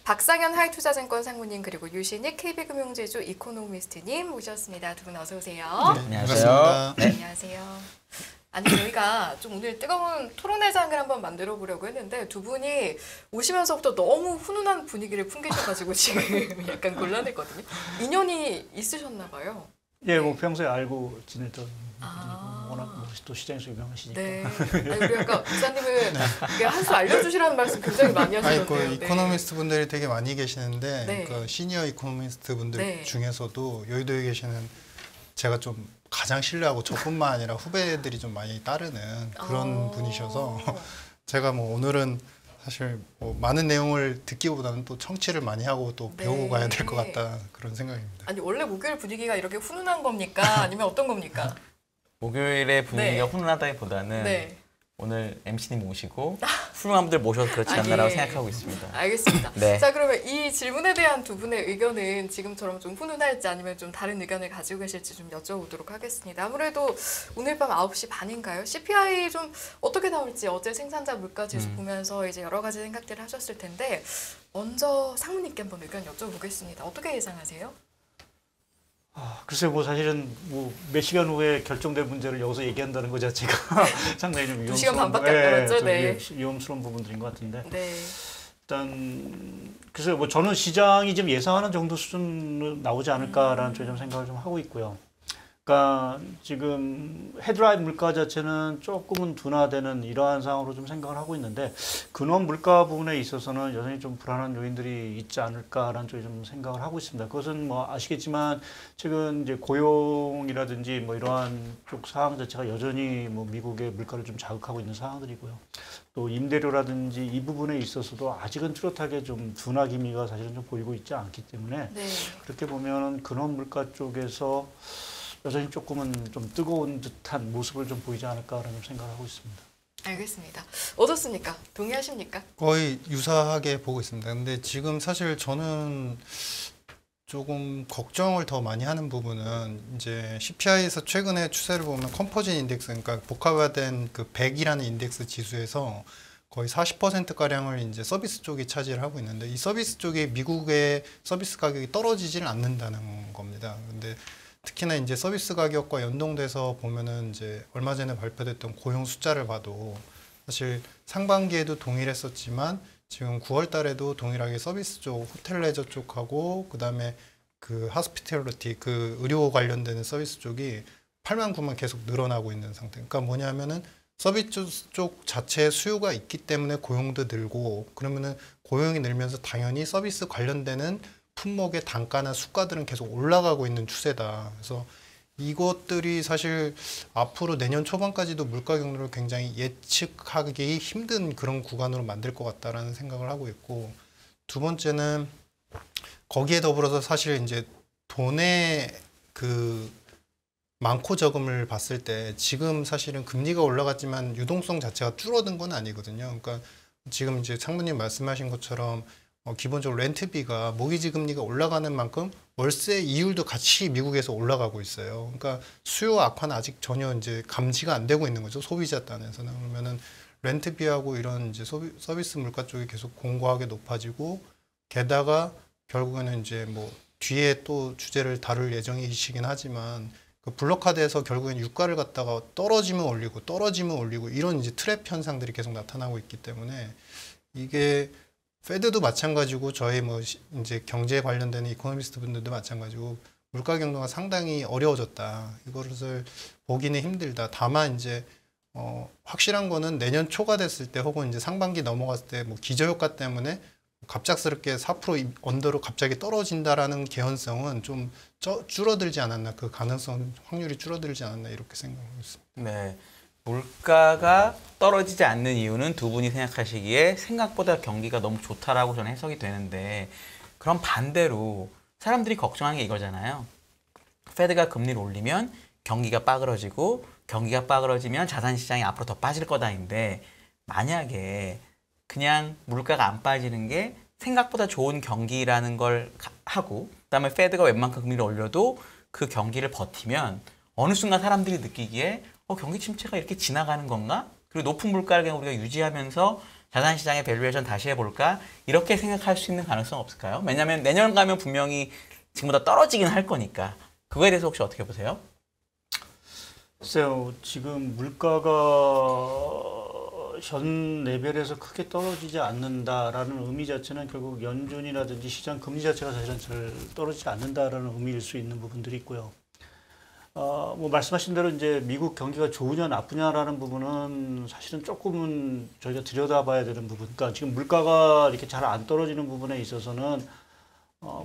박상현 하이투자증권 상무님 그리고 유신익 KB금융지주 이코노미스트님 모셨습니다. 두 분 어서 오세요. 네, 안녕하세요. 네. 안녕하세요. 아니 저희가 좀 오늘 뜨거운 토론회장을 한번 만들어 보려고 했는데 두 분이 오시면서부터 너무 훈훈한 분위기를 풍기셔가지고 지금 약간 곤란했거든요. 인연이 있으셨나 봐요. 예, 뭐 평소에 알고 지냈던 워낙 또 시장에서 유명하시니까. 네. 아니, 우리 아까 기자님은 한 수 알려주시라는 말씀 굉장히 많이 하시던데요. 아니, 그 이코노미스트 분들이 되게 많이 계시는데 네. 그 시니어 이코노미스트 분들 네. 중에서도 여의도에 계시는 제가 좀 가장 신뢰하고 저뿐만 아니라 후배들이 좀 많이 따르는 그런 분이셔서 제가 뭐 오늘은 사실 뭐 많은 내용을 듣기보다는 또 청취를 많이 하고 또 배우고 네. 가야 될 것 같다 그런 생각입니다. 아니 원래 목요일 분위기가 이렇게 훈훈한 겁니까? 아니면 어떤 겁니까? 목요일의 분위기가 네. 훈훈하다기보다는 네. 오늘 MC님 모시고 훌륭한 분들 모셔서 그렇지 아, 않나라고 예. 생각하고 있습니다. 알겠습니다. 네. 자 그러면 이 질문에 대한 두 분의 의견은 지금처럼 좀 훈훈할지 아니면 좀 다른 의견을 가지고 계실지 좀 여쭤보도록 하겠습니다. 아무래도 오늘 밤 9시 반인가요? CPI 좀 어떻게 나올지 어제 생산자 물가 지수 보면서 이제 여러 가지 생각들을 하셨을 텐데 먼저 상무님께 한번 의견 여쭤보겠습니다. 어떻게 예상하세요? 글쎄 뭐 사실은 뭐 몇 시간 후에 결정될 문제를 여기서 얘기한다는 것 자체가 상당히 좀 2시간 위험스러운 반밖에 안 남았죠? 좀 네. 위험스러운 부분들인 것 같은데 네. 일단 글쎄요 뭐 저는 시장이 좀 예상하는 정도 수준으로 나오지 않을까라는 좀 생각을 좀 하고 있고요. 그러니까 지금 헤드라인 물가 자체는 조금은 둔화되는 이러한 상황으로 좀 생각을 하고 있는데 근원 물가 부분에 있어서는 여전히 좀 불안한 요인들이 있지 않을까라는 쪽에 좀 생각을 하고 있습니다. 그것은 뭐 아시겠지만 최근 이제 고용이라든지 뭐 이러한 쪽 상황 자체가 여전히 뭐 미국의 물가를 좀 자극하고 있는 상황들이고요. 또 임대료라든지 이 부분에 있어서도 아직은 뚜렷하게 좀 둔화 기미가 사실은 좀 보이고 있지 않기 때문에 네. 그렇게 보면은 근원 물가 쪽에서 여전히 조금은 좀 뜨거운 듯한 모습을 좀 보이지 않을까라는 생각을 하고 있습니다. 알겠습니다. 어떻습니까? 동의하십니까? 거의 유사하게 보고 있습니다. 근데 지금 사실 저는 조금 걱정을 더 많이 하는 부분은 이제 CPI에서 최근에 추세를 보면 컴포짓 인덱스, 그러니까 복합화된 그 100이라는 인덱스 지수에서 거의 40%가량을 이제 서비스 쪽이 차지를 하고 있는데 이 서비스 쪽이 미국의 서비스 가격이 떨어지질 않는다는 겁니다. 근데 특히나 이제 서비스 가격과 연동돼서 보면은 이제 얼마 전에 발표됐던 고용 숫자를 봐도 사실 상반기에도 동일했었지만 지금 9월 달에도 동일하게 서비스 쪽, 호텔 레저 쪽하고 그다음에 그 하스피탈리티 그 의료 관련되는 서비스 쪽이 8만 9만 계속 늘어나고 있는 상태. 그러니까 뭐냐면은 서비스 쪽 자체의 수요가 있기 때문에 고용도 늘고 그러면은 고용이 늘면서 당연히 서비스 관련되는 품목의 단가나 수가들은 계속 올라가고 있는 추세다. 그래서 이것들이 사실 앞으로 내년 초반까지도 물가 경로를 굉장히 예측하기 힘든 그런 구간으로 만들 것 같다라는 생각을 하고 있고 두 번째는 거기에 더불어서 사실 이제 돈의 그 많고 적음을 봤을 때 지금 사실은 금리가 올라갔지만 유동성 자체가 줄어든 건 아니거든요. 그러니까 지금 이제 상무님 말씀하신 것처럼 기본적으로 렌트비가 모기지 금리가 올라가는 만큼 월세 이율도 같이 미국에서 올라가고 있어요. 그러니까 수요 악화는 아직 전혀 이제 감지가 안 되고 있는 거죠. 소비자 단에서는. 그러면은 렌트비하고 이런 이제 서비스 물가 쪽이 계속 공고하게 높아지고 게다가 결국에는 이제 뭐 뒤에 또 주제를 다룰 예정이시긴 하지만 그 블록카드에서 결국엔 유가를 갖다가 떨어지면 올리고 이런 이제 트랩 현상들이 계속 나타나고 있기 때문에 이게 페드도 마찬가지고 저희 뭐 이제 경제에 관련되는 이코노미스트 분들도 마찬가지고 물가 경로가 상당히 어려워졌다. 이것을 보기는 힘들다. 다만 이제 확실한 거는 내년 초가 됐을 때 혹은 이제 상반기 넘어갔을 때 뭐 기저효과 때문에 갑작스럽게 4% 언더로 갑자기 떨어진다라는 개연성은 좀 줄어들지 않았나. 그 가능성 확률이 줄어들지 않았나 이렇게 생각하고 있습니다. 네. 물가가 떨어지지 않는 이유는 두 분이 생각하시기에 생각보다 경기가 너무 좋다라고 저는 해석이 되는데 그럼 반대로 사람들이 걱정하는 게 이거잖아요. 페드가 금리를 올리면 경기가 빠그러지고 경기가 빠그러지면 자산시장이 앞으로 더 빠질 거다인데 만약에 그냥 물가가 안 빠지는 게 생각보다 좋은 경기라는 걸 하고 그다음에 페드가 웬만큼 금리를 올려도 그 경기를 버티면 어느 순간 사람들이 느끼기에 경기 침체가 이렇게 지나가는 건가? 그리고 높은 물가를 그냥 우리가 유지하면서 자산 시장의 밸류에이션 다시 해볼까? 이렇게 생각할 수 있는 가능성 없을까요? 왜냐하면 내년 가면 분명히 지금보다 떨어지긴 할 거니까. 그거에 대해서 혹시 어떻게 보세요? 글쎄요, 지금 물가가 현 레벨에서 크게 떨어지지 않는다라는 의미 자체는 결국 연준이라든지 시장 금리 자체가 사실은 잘 떨어지지 않는다라는 의미일 수 있는 부분들이 있고요. 뭐 말씀하신 대로 이제 미국 경기가 좋으냐 나쁘냐라는 부분은 사실은 조금은 저희가 들여다봐야 되는 부분. 그러니까 지금 물가가 이렇게 잘 안 떨어지는 부분에 있어서는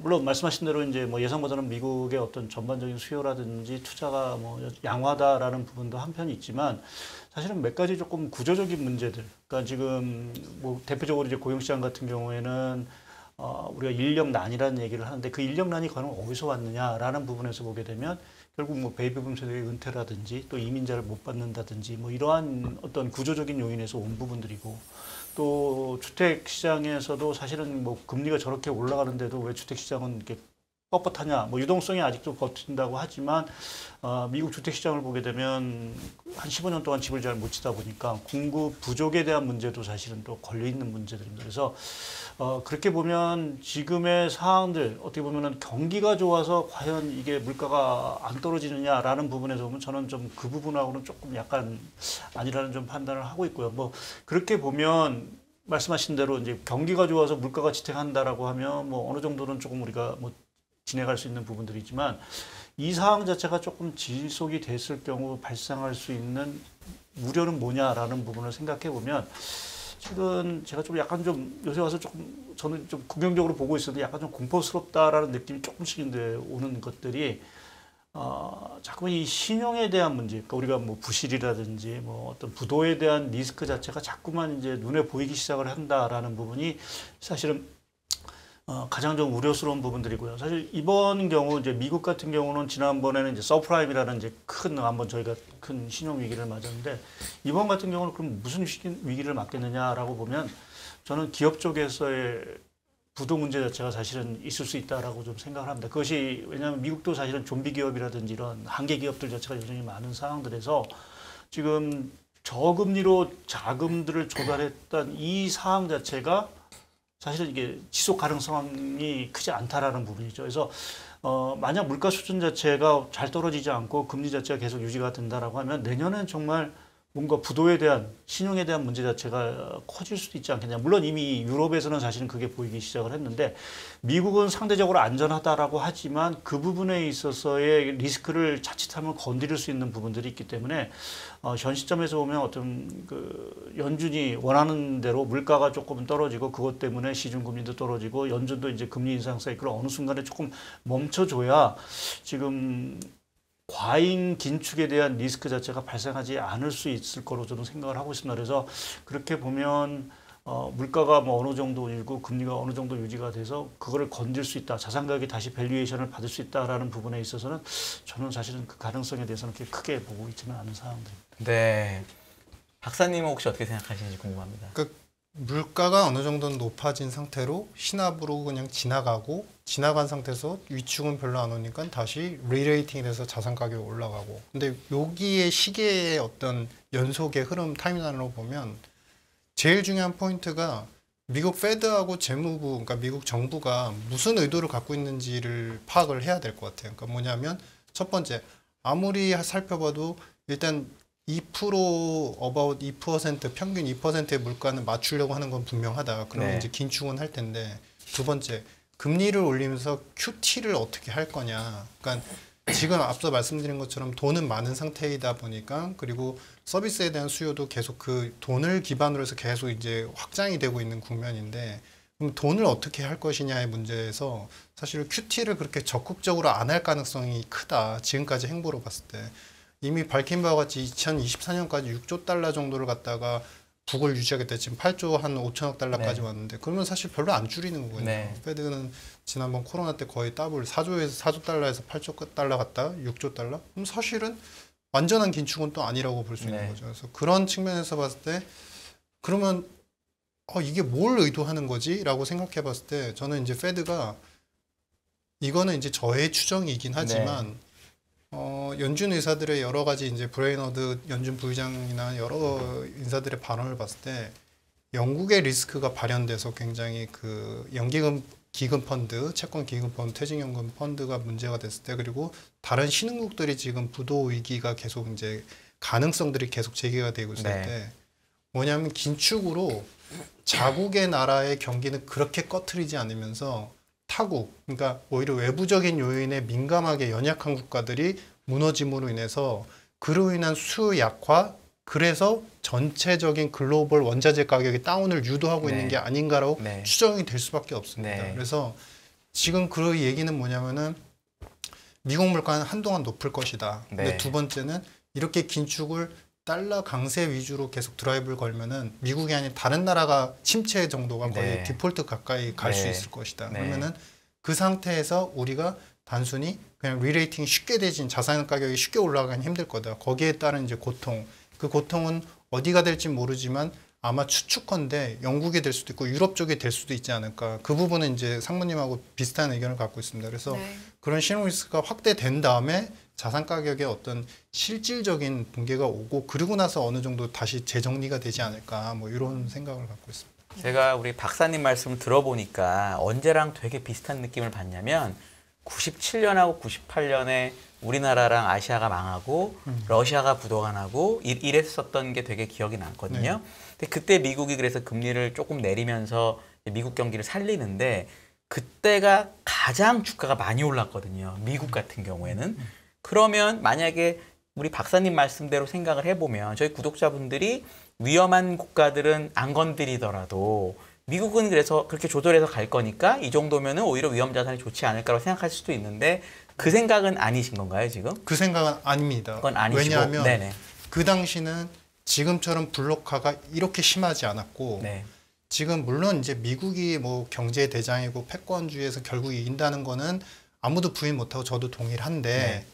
물론 말씀하신 대로 이제 뭐 예상보다는 미국의 어떤 전반적인 수요라든지 투자가 뭐 양화다라는 부분도 한편이 있지만 사실은 몇 가지 조금 구조적인 문제들. 그러니까 지금 뭐 대표적으로 이제 고용시장 같은 경우에는 우리가 인력난이라는 얘기를 하는데 그 인력난이 과연 어디서 왔느냐라는 부분에서 보게 되면 결국 뭐 베이비붐 세대의 은퇴라든지 또 이민자를 못 받는다든지 뭐 이러한 어떤 구조적인 요인에서 온 부분들이고 또 주택 시장에서도 사실은 뭐 금리가 저렇게 올라가는데도 왜 주택 시장은 이렇게 뻣뻣하냐 뭐 유동성이 아직도 버틴다고 하지만 미국 주택 시장을 보게 되면 한 15년 동안 집을 잘 못 지다 보니까 공급 부족에 대한 문제도 사실은 또 걸려 있는 문제들입니다. 그래서 그렇게 보면 지금의 상황들 어떻게 보면은 경기가 좋아서 과연 이게 물가가 안 떨어지느냐라는 부분에서 보면 저는 좀 그 부분하고는 조금 약간 아니라는 좀 판단을 하고 있고요. 뭐 그렇게 보면 말씀하신 대로 이제 경기가 좋아서 물가가 지탱한다라고 하면 뭐 어느 정도는 조금 우리가 뭐 진행할 수 있는 부분들이지만 이 상황 자체가 조금 지속이 됐을 경우 발생할 수 있는 우려는 뭐냐라는 부분을 생각해 보면 최근 제가 좀 약간 좀 요새 와서 조금 저는 좀 긍정적으로 보고 있었는데 약간 좀 공포스럽다라는 느낌이 조금씩인데 오는 것들이 자꾸만 이 신용에 대한 문제, 그러니까 우리가 뭐 부실이라든지 뭐 어떤 부도에 대한 리스크 자체가 자꾸만 이제 눈에 보이기 시작을 한다라는 부분이 사실은 가장 좀 우려스러운 부분들이고요. 사실 이번 경우 이제 미국 같은 경우는 지난번에는 이제 서프라임이라는 이제 큰 한번 저희가 큰 신용 위기를 맞았는데 이번 같은 경우는 그럼 무슨 위기를 맞겠느냐라고 보면 저는 기업 쪽에서의 부도 문제 자체가 사실은 있을 수 있다라고 좀 생각을 합니다. 그것이 왜냐하면 미국도 사실은 좀비 기업이라든지 이런 한계 기업들 자체가 여전히 많은 상황들에서 지금 저금리로 자금들을 조달했던 이 상황 자체가 사실은 이게 지속 가능성이 크지 않다라는 부분이죠. 그래서 만약 물가 수준 자체가 잘 떨어지지 않고 금리 자체가 계속 유지가 된다라고 하면 내년엔 정말 뭔가 부도에 대한 신용에 대한 문제 자체가 커질 수도 있지 않겠냐. 물론 이미 유럽에서는 사실은 그게 보이기 시작을 했는데 미국은 상대적으로 안전하다라고 하지만 그 부분에 있어서의 리스크를 자칫하면 건드릴 수 있는 부분들이 있기 때문에 현 시점에서 보면 어떤 그 연준이 원하는 대로 물가가 조금 떨어지고 그것 때문에 시중금리도 떨어지고 연준도 이제 금리 인상 사이클을 어느 순간에 조금 멈춰줘야 지금 과잉 긴축에 대한 리스크 자체가 발생하지 않을 수 있을 거로 저는 생각을 하고 있습니다. 그래서 그렇게 보면 물가가 뭐 어느 정도 일고 금리가 어느 정도 유지가 돼서 그거를 건들 수 있다. 자산 가격이 다시 밸류에이션을 받을 수 있다라는 부분에 있어서는 저는 사실은 그 가능성에 대해서는 그렇게 크게 보고 있지는 않은 상황들입니다. 네. 박사님은 혹시 어떻게 생각하시는지 궁금합니다. 물가가 어느 정도는 높아진 상태로 신압으로 그냥 지나간 상태에서 위축은 별로 안 오니까 다시 리레이팅이 돼서 자산 가격이 올라가고. 근데 여기에 시계의 어떤 연속의 흐름 타임라인으로 보면 제일 중요한 포인트가 미국 페드하고 재무부, 그러니까 미국 정부가 무슨 의도를 갖고 있는지를 파악을 해야 될 것 같아요. 그러니까 뭐냐면 첫 번째, 아무리 살펴봐도 일단 2% about 2% 평균 2%의 물가는 맞추려고 하는 건 분명하다. 그러면 네. 이제 긴축은 할 텐데 두 번째 금리를 올리면서 QT를 어떻게 할 거냐. 그러니까 지금 앞서 말씀드린 것처럼 돈은 많은 상태이다 보니까 그리고 서비스에 대한 수요도 계속 그 돈을 기반으로 해서 계속 이제 확장이 되고 있는 국면인데 그럼 돈을 어떻게 할 것이냐의 문제에서 사실 QT를 그렇게 적극적으로 안 할 가능성이 크다. 지금까지 행보로 봤을 때. 이미 밝힌 바와 같이 2024년까지 6조 달러 정도를 갖다가 북을 유지하겠다. 지금 8조 한 5천억 달러까지 네. 왔는데 그러면 사실 별로 안 줄이는 거거든요. 네. 페드는 지난번 코로나 때 거의 더블 4조 달러에서 8조 달러 갔다가 6조 달러? 그럼 사실은 완전한 긴축은 또 아니라고 볼 수 있는 네. 거죠. 그래서 그런 측면에서 봤을 때 그러면 이게 뭘 의도하는 거지? 라고 생각해 봤을 때 저는 이제 페드가 이거는 이제 저의 추정이긴 하지만 연준 의사들의 여러 가지 이제 브레이너드 연준 부의장이나 여러 인사들의 발언을 봤을 때 영국의 리스크가 발현돼서 굉장히 그 연기금 기금 펀드, 채권 기금 펀드, 퇴직연금 펀드가 문제가 됐을 때 그리고 다른 신흥국들이 지금 부도 위기가 계속 이제 가능성들이 계속 제기가 되고 있을 네. 때 뭐냐면 긴축으로 자국의 나라의 경기는 그렇게 꺼트리지 않으면서 타국, 그러니까 오히려 외부적인 요인에 민감하게 연약한 국가들이 무너짐으로 인해서 그로 인한 수요 약화, 그래서 전체적인 글로벌 원자재 가격의 다운을 유도하고 네. 있는 게 아닌가라고 네. 추정이 될 수밖에 없습니다. 네. 그래서 지금 그 얘기는 뭐냐면은 미국 물가는 한동안 높을 것이다. 근데 네. 두 번째는 이렇게 긴축을 달러 강세 위주로 계속 드라이브를 걸면은 미국이 아닌 다른 나라가 침체 정도가 거의 네. 디폴트 가까이 갈 수 네. 있을 것이다. 네. 그러면은 그 상태에서 우리가 단순히 그냥 리레이팅이 쉽게 되진 자산 가격이 쉽게 올라가긴 힘들 거다. 거기에 따른 이제 고통. 그 고통은 어디가 될지 모르지만 아마 추측컨대 영국이 될 수도 있고 유럽 쪽이 될 수도 있지 않을까. 그 부분은 이제 상무님하고 비슷한 의견을 갖고 있습니다. 그래서 네. 그런 신용 리스크가 확대된 다음에 자산 가격에 어떤 실질적인 붕괴가 오고 그리고 나서 어느 정도 다시 재정리가 되지 않을까. 뭐 이런 생각을 갖고 있습니다. 제가 우리 박사님 말씀을 들어보니까 언제랑 되게 비슷한 느낌을 받냐면 97년하고 98년에 우리나라랑 아시아가 망하고 러시아가 부도가 나고 이랬었던 게 되게 기억이 남거든요. 근데 그때 미국이 그래서 금리를 조금 내리면서 미국 경기를 살리는데 그때가 가장 주가가 많이 올랐거든요. 미국 같은 경우에는. 그러면 만약에 우리 박사님 말씀대로 생각을 해보면 저희 구독자분들이 위험한 국가들은 안 건드리더라도 미국은 그래서 그렇게 조절해서 갈 거니까 이 정도면은 오히려 위험 자산이 좋지 않을까라고 생각하실 수도 있는데 그 생각은 아니신 건가요, 지금? 그 생각은 아닙니다. 그건 아니시고. 왜냐하면 네네. 그 당시는 지금처럼 블록화가 이렇게 심하지 않았고 네. 지금 물론 이제 미국이 뭐 경제 대장이고 패권주의에서 결국 이긴다는 거는 아무도 부인 못하고 저도 동의를 한데 네.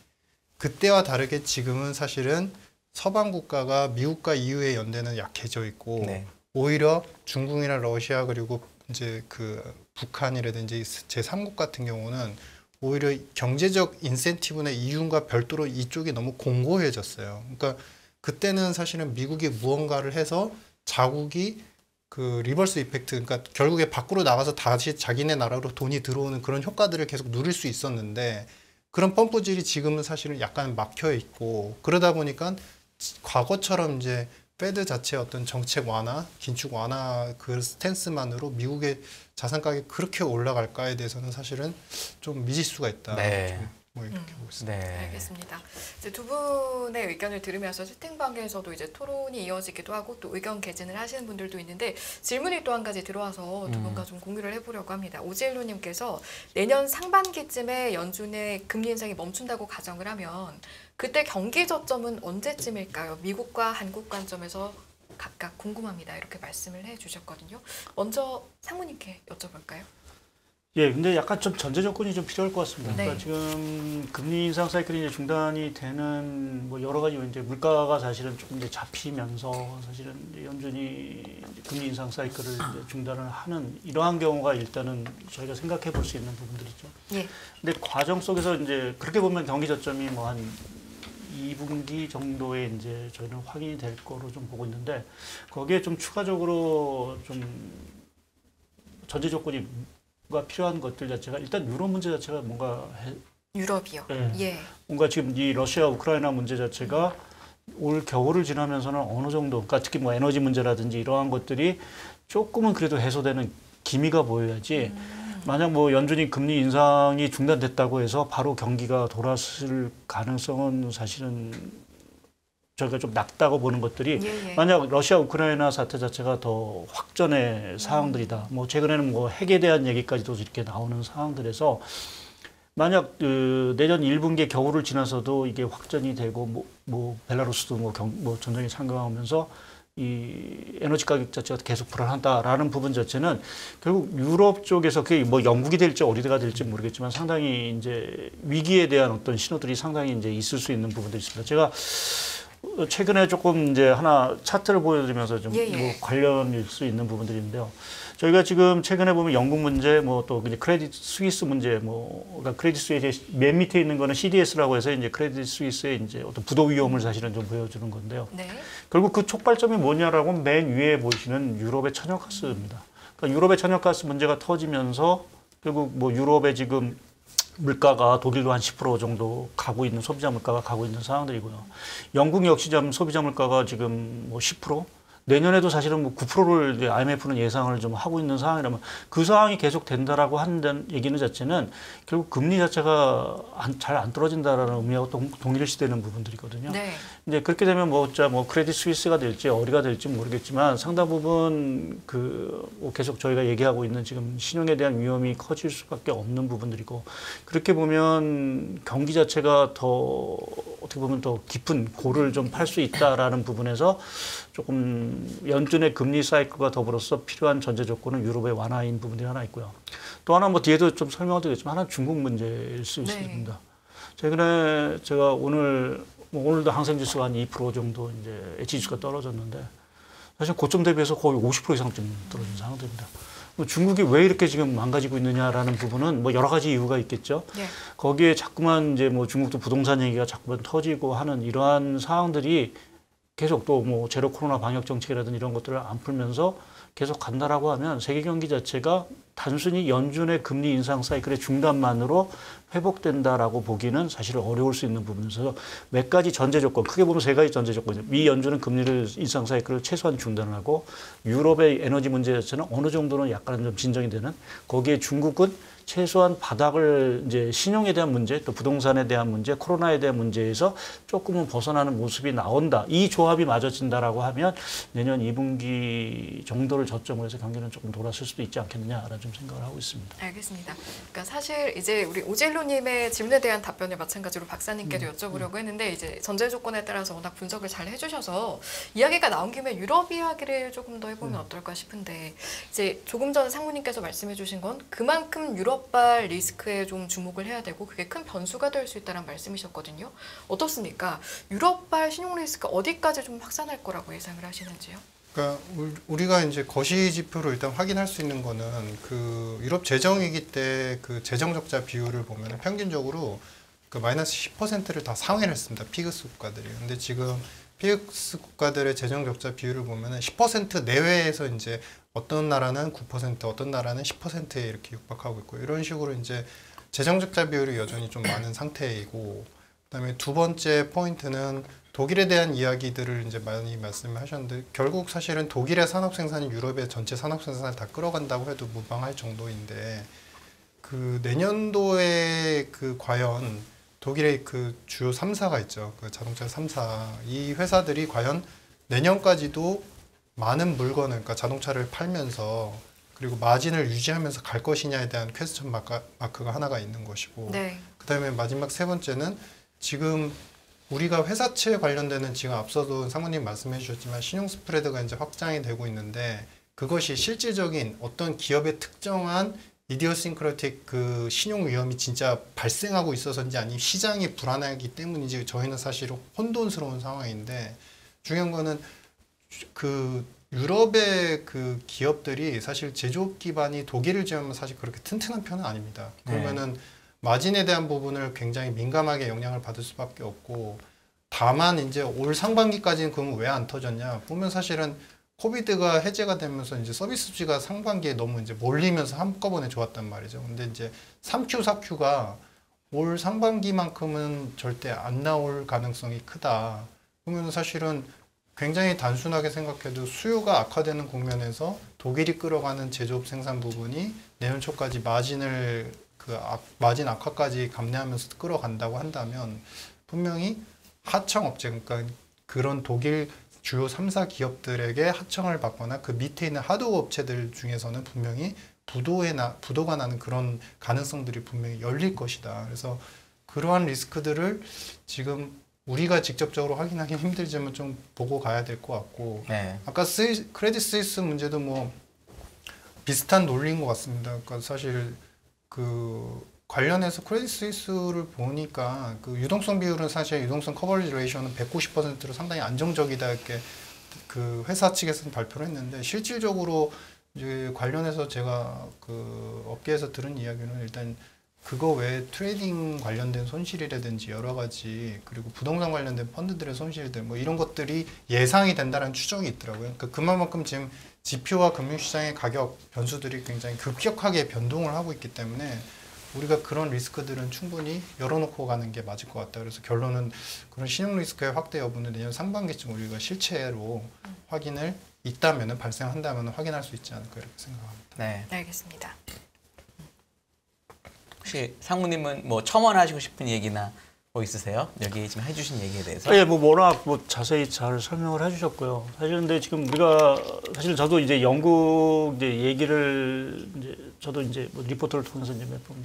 그때와 다르게 지금은 사실은 서방 국가가 미국과 EU의 연대는 약해져 있고 네. 오히려 중국이나 러시아 그리고 이제 그 북한이라든지 제3국 같은 경우는 오히려 경제적 인센티브나 이윤과 별도로 이쪽이 너무 공고해졌어요. 그러니까 그때는 사실은 미국이 무언가를 해서 자국이 그 리버스 이펙트, 그러니까 결국에 밖으로 나가서 다시 자기네 나라로 돈이 들어오는 그런 효과들을 계속 누릴 수 있었는데 그런 펌프질이 지금은 사실은 약간 막혀 있고 그러다 보니까 과거처럼 이제 페드 자체의 어떤 정책 완화, 긴축 완화 그 스탠스만으로 미국의 자산 가격이 그렇게 올라갈까에 대해서는 사실은 좀 미지수가 있다. 네. 뭐 이렇게 보고 있습니다. 네. 알겠습니다. 이제 두 분의 의견을 들으면서 채팅방에서도 이제 토론이 이어지기도 하고 또 의견 개진을 하시는 분들도 있는데 질문이 또 한 가지 들어와서 두 분과 좀 공유를 해보려고 합니다. 오지일로님께서 내년 상반기쯤에 연준의 금리 인상이 멈춘다고 가정을 하면 그때 경기 저점은 언제쯤일까요? 미국과 한국 관점에서 각각 궁금합니다. 이렇게 말씀을 해주셨거든요. 먼저 상무님께 여쭤볼까요? 예, 근데 약간 좀 전제 조건이 좀 필요할 것 같습니다. 네. 그러니까 지금 금리 인상 사이클이 이제 중단이 되는 뭐 여러 가지 이제 물가가 사실은 조금 이제 잡히면서 사실은 이제 연준이 이제 금리 인상 사이클을 이제 중단을 하는 이러한 경우가 일단은 저희가 생각해 볼 수 있는 부분들이죠. 예. 근데 과정 속에서 이제 그렇게 보면 경기 저점이 뭐 한 2분기 정도에 이제 저희는 확인이 될 거로 좀 보고 있는데 거기에 좀 추가적으로 좀 전제 조건이 가 필요한 것들 자체가 일단 유럽 문제 자체가 뭔가 유럽이요. 예. 예. 뭔가 지금 이 러시아 우크라이나 문제 자체가 올 겨울을 지나면서는 어느 정도 그러니까 특히 뭐 에너지 문제라든지 이러한 것들이 조금은 그래도 해소되는 기미가 보여야지 만약 뭐 연준이 금리 인상이 중단됐다고 해서 바로 경기가 돌아설 가능성은 사실은 저희가 좀 낮다고 보는 것들이 예, 예. 만약 러시아 우크라이나 사태 자체가 더 확전의 사항들이다. 뭐 최근에는 뭐 핵에 대한 얘기까지도 이렇게 나오는 상황들에서 만약 그 내년 1분기 겨울을 지나서도 이게 확전이 되고 뭐 벨라루스도 뭐 전쟁에 참가하면서 이 에너지 가격 자체가 계속 불안하다라는 부분 자체는 결국 유럽 쪽에서 그게 뭐 영국이 될지 어디가 될지 모르겠지만 상당히 이제 위기에 대한 어떤 신호들이 상당히 이제 있을 수 있는 부분도 있습니다. 제가 최근에 조금 이제 하나 차트를 보여드리면서 좀 예, 예. 뭐 관련일 수 있는 부분들인데요. 저희가 지금 최근에 보면 영국 문제, 뭐 또 크레딧 스위스 문제, 그러니까 크레딧 스위스의 맨 밑에 있는 거는 CDS라고 해서 이제 크레딧 스위스의 이제 어떤 부도 위험을 사실은 좀 보여주는 건데요. 네. 결국 그 촉발점이 뭐냐라고 하면 맨 위에 보시는 유럽의 천연가스입니다. 그러니까 유럽의 천연가스 문제가 터지면서 결국 뭐 유럽의 지금 물가가 독일도 한 10% 정도 가고 있는 소비자 물가가 가고 있는 상황들이고요. 영국 역시 소비자 물가가 지금 뭐 10%? 내년에도 사실은 뭐 9%를 IMF는 예상을 좀 하고 있는 상황이라면 그 상황이 계속 된다라고 하는 얘기는 자체는 결국 금리 자체가 잘 안 떨어진다라는 의미하고 동일시되는 부분들이거든요. 네. 이제 그렇게 되면 뭐 크레딧 스위스가 될지 어디가 될지 모르겠지만 상당 부분 뭐 계속 저희가 얘기하고 있는 지금 신용에 대한 위험이 커질 수밖에 없는 부분들이고 그렇게 보면 경기 자체가 더 어떻게 보면 더 깊은 골을 좀 팔 수 있다라는 부분에서 조금 연준의 금리 사이클과 더불어서 필요한 전제 조건은 유럽의 완화인 부분이 하나 있고요. 또 하나 뭐 뒤에도 좀 설명을 드리겠지만 하나는 중국 문제일 수 네. 있습니다. 최근에 제가 오늘도 항생 지수가 한 2% 정도 이제 H 지수가 떨어졌는데 사실 고점 대비해서 거의 50% 이상 좀 떨어진 상황입니다. 중국이 왜 이렇게 지금 망가지고 있느냐라는 부분은 뭐 여러 가지 이유가 있겠죠. 네. 거기에 자꾸만 이제 뭐 중국도 부동산 얘기가 자꾸만 터지고 하는 이러한 상황들이 계속 또 뭐 제로 코로나 방역 정책이라든지 이런 것들을 안 풀면서 계속 간다라고 하면 세계 경기 자체가 단순히 연준의 금리 인상 사이클의 중단만으로 회복된다라고 보기는 사실 어려울 수 있는 부분에서 몇 가지 전제 조건, 크게 보면 세 가지 전제 조건이죠. 미 연준은 금리를 인상 사이클을 최소한 중단을 하고 유럽의 에너지 문제 자체는 어느 정도는 약간 좀 진정이 되는 거기에 중국은 최소한 바닥을 이제 신용에 대한 문제, 또 부동산에 대한 문제, 코로나에 대한 문제에서 조금은 벗어나는 모습이 나온다. 이 조합이 맞아진다라고 하면 내년 2분기 정도를 저점으로 해서 경기는 조금 돌아설 수도 있지 않겠느냐라는 좀 생각을 하고 있습니다. 알겠습니다. 그러니까 사실 이제 우리 오젤로님의 질문에 대한 답변을 마찬가지로 박사님께도 여쭤보려고 했는데 이제 전제 조건에 따라서 워낙 분석을 잘 해주셔서 이야기가 나온 김에 유럽 이야기를 조금 더 해보면 어떨까 싶은데 이제 조금 전 상무님께서 말씀해주신 건 그만큼 유럽발 리스크에 좀 주목을 해야 되고 그게 큰 변수가 될 수 있다는 말씀이셨거든요. 어떻습니까? 유럽발 신용 리스크 어디까지 좀 확산할 거라고 예상을 하시는지요? 그러니까 우리가 이제 거시 지표로 일단 확인할 수 있는 거는 그 유럽 재정 위기 때 그 재정 적자 비율을 보면 평균적으로 그 마이너스 10%를 다 상회를 했습니다. 피그스 국가들이. 근데 지금 피그스 국가들의 재정 적자 비율을 보면은 10% 내외에서 이제 어떤 나라는 9%, 어떤 나라는 10%에 이렇게 육박하고 있고 이런 식으로 이제 재정 적자 비율이 여전히 좀 많은 상태이고 그다음에 두 번째 포인트는 독일에 대한 이야기들을 이제 많이 말씀하셨는데 결국 사실은 독일의 산업 생산이 유럽의 전체 산업 생산을 다 끌어간다고 해도 무방할 정도인데 그 내년도에 그 과연 독일의 그 주요 3사가 있죠. 그 자동차 3사 이 회사들이 과연 내년까지도 많은 물건을 그러니까 자동차를 팔면서 그리고 마진을 유지하면서 갈 것이냐에 대한 퀘스천 마크가 하나가 있는 것이고 네. 그다음에 마지막 세 번째는 지금 우리가 회사채 관련되는 지금 앞서도 상무님 말씀해 주셨지만 신용 스프레드가 이제 확장이 되고 있는데 그것이 실질적인 어떤 기업의 특정한 이디오싱크라틱 그 신용 위험이 진짜 발생하고 있어서인지 아니면 시장이 불안하기 때문인지 저희는 사실 혼돈스러운 상황인데 중요한 거는 그 유럽의 그 기업들이 사실 제조업 기반이 독일을 제하면 사실 그렇게 튼튼한 편은 아닙니다. 그러면은 마진에 대한 부분을 굉장히 민감하게 영향을 받을 수밖에 없고 다만 이제 올 상반기까지는 그러면 왜 안 터졌냐 보면 사실은 코비드가 해제가 되면서 이제 서비스지가 상반기에 너무 이제 몰리면서 한꺼번에 좋았단 말이죠. 근데 이제 3Q, 4Q가 올 상반기만큼은 절대 안 나올 가능성이 크다. 그러면 사실은 굉장히 단순하게 생각해도 수요가 악화되는 국면에서 독일이 끌어가는 제조업 생산 부분이 내년 초까지 마진 악화까지 감내하면서 끌어간다고 한다면 분명히 하청 업체 그러니까 그런 독일 주요 3사 기업들에게 하청을 받거나 그 밑에 있는 하드웨어 업체들 중에서는 분명히 부도가 나는 그런 가능성들이 분명히 열릴 것이다. 그래서 그러한 리스크들을 지금 우리가 직접적으로 확인하기 힘들지만 좀 보고 가야 될 것 같고 아까 크레딧 스위스 문제도 뭐 비슷한 논리인 것 같습니다. 그러니까 사실 그 관련해서 크레딧 스위스를 보니까 그 유동성 비율은 사실 유동성 커버리지 레이셔는 190%로 상당히 안정적이다 이렇게 그 회사 측에서는 발표를 했는데 실질적으로 이제 관련해서 제가 그 업계에서 들은 이야기는 일단 그거 외에 트레이딩 관련된 손실이라든지 여러 가지 그리고 부동산 관련된 펀드들의 손실들 뭐 이런 것들이 예상이 된다는 추정이 있더라고요. 그러니까 그만큼 지금 지표와 금융시장의 가격 변수들이 굉장히 급격하게 변동을 하고 있기 때문에 우리가 그런 리스크들은 충분히 열어놓고 가는 게 맞을 것 같다. 그래서 결론은 그런 신용 리스크의 확대 여부는 내년 상반기쯤 우리가 실체로 확인을 있다면은 발생한다면 확인할 수 있지 않을까 이렇게 생각합니다. 네. 알겠습니다. 혹시 상무님은 뭐 첨언하시고 싶은 얘기나 뭐 있으세요? 여기 지금 해주신 얘기에 대해서? 예, 뭐 워낙 뭐 자세히 잘 설명을 해주셨고요. 사실 근데 지금 우리가 사실 저도 이제 영국 이제 얘기를 이제 저도 이제 뭐 리포터를 통해서 이제 몇 번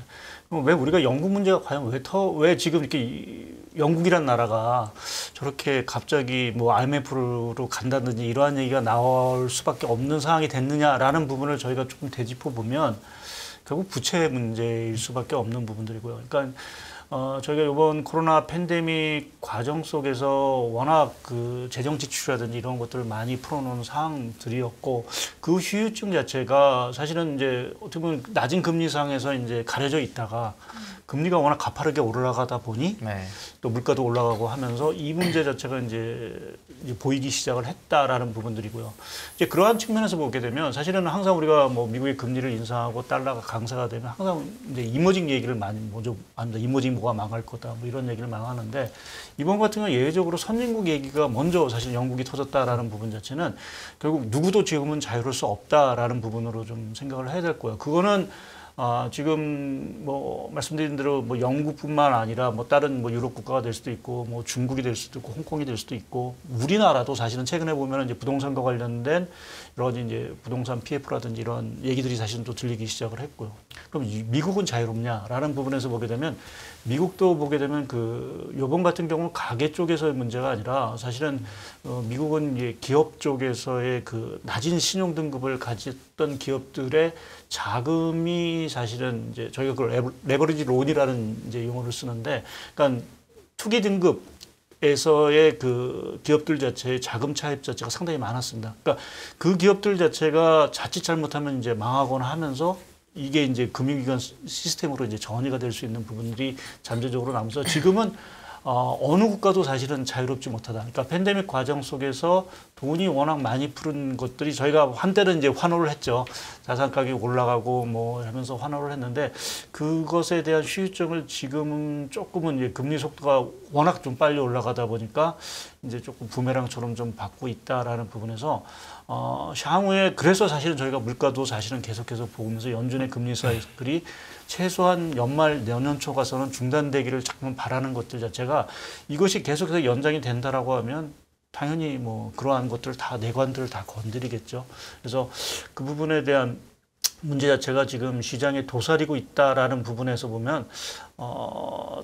왜 우리가 영국 문제가 과연 왜 지금 이렇게 영국이란 나라가 저렇게 갑자기 뭐 IMF로 간다든지 이러한 얘기가 나올 수밖에 없는 상황이 됐느냐라는 부분을 저희가 조금 되짚어 보면 결국 부채 문제일 수밖에 없는 부분들이고요. 그러니까 저희가 이번 코로나 팬데믹 과정 속에서 워낙 그 재정 지출이라든지 이런 것들을 많이 풀어놓은 상황들이었고 그 후유증 자체가 사실은 이제 어떻게 보면 낮은 금리 상에서 이제 가려져 있다가 금리가 워낙 가파르게 올라가다 보니 네. 또 물가도 올라가고 하면서 이 문제 자체가 이제 보이기 시작을 했다라는 부분들이고요. 이제 그러한 측면에서 보게 되면 사실은 항상 우리가 뭐 미국의 금리를 인상하고 달러가 강세가 되면 항상 이제 이머징 얘기를 많이 먼저 합니다. 이머징 뭐가 망할 거다 뭐 이런 얘기를 많이 하는데 이번 같은 경우 예외적으로 선진국 얘기가 먼저 사실 영국이 터졌다라는 부분 자체는 결국 누구도 지금은 자유로울 수 없다라는 부분으로 좀 생각을 해야 될 거예요. 그거는 지금 뭐 말씀드린 대로 뭐 영국뿐만 아니라 뭐 다른 뭐 유럽 국가가 될 수도 있고 뭐 중국이 될 수도 있고 홍콩이 될 수도 있고 우리나라도 사실은 최근에 보면 이제 부동산과 관련된 여러 가지 이제 부동산 PF라든지 이런 얘기들이 사실은 또 들리기 시작을 했고요. 그럼 미국은 자유롭냐라는 부분에서 보게 되면 미국도 보게 되면 그 요번 같은 경우는 가계 쪽에서의 문제가 아니라 사실은 미국은 이제 기업 쪽에서의 그 낮은 신용 등급을 가졌던 기업들의 자금이 사실은 이제 저희가 그걸 레버리지 론이라는 이제 용어를 쓰는데, 그러니까 투기 등급에서의 그 기업들 자체의 자금 차입 자체가 상당히 많았습니다. 그러니까 그 기업들 자체가 자칫 잘못하면 이제 망하거나 하면서 이게 이제 금융기관 시스템으로 이제 전이가 될 수 있는 부분들이 잠재적으로 남아서 지금은 어느 국가도 사실은 자유롭지 못하다. 그러니까 팬데믹 과정 속에서 돈이 워낙 많이 푸른 것들이 저희가 한때는 이제 환호를 했죠. 자산 가격이 올라가고 뭐 하면서 환호를 했는데 그것에 대한 후유증을 지금은 조금은 이제 금리 속도가 워낙 좀 빨리 올라가다 보니까 이제 조금 부메랑처럼 좀 받고 있다라는 부분에서 향후에 그래서 사실은 저희가 물가도 사실은 계속해서 보면서 연준의 금리 사이클이 최소한 연말 내년 초 가서는 중단되기를 자꾸 바라는 것들 자체가 이것이 계속해서 연장이 된다라고 하면 당연히 뭐 그러한 것들 다 내관들을 다 건드리겠죠. 그래서 그 부분에 대한 문제 자체가 지금 시장에 도사리고 있다라는 부분에서 보면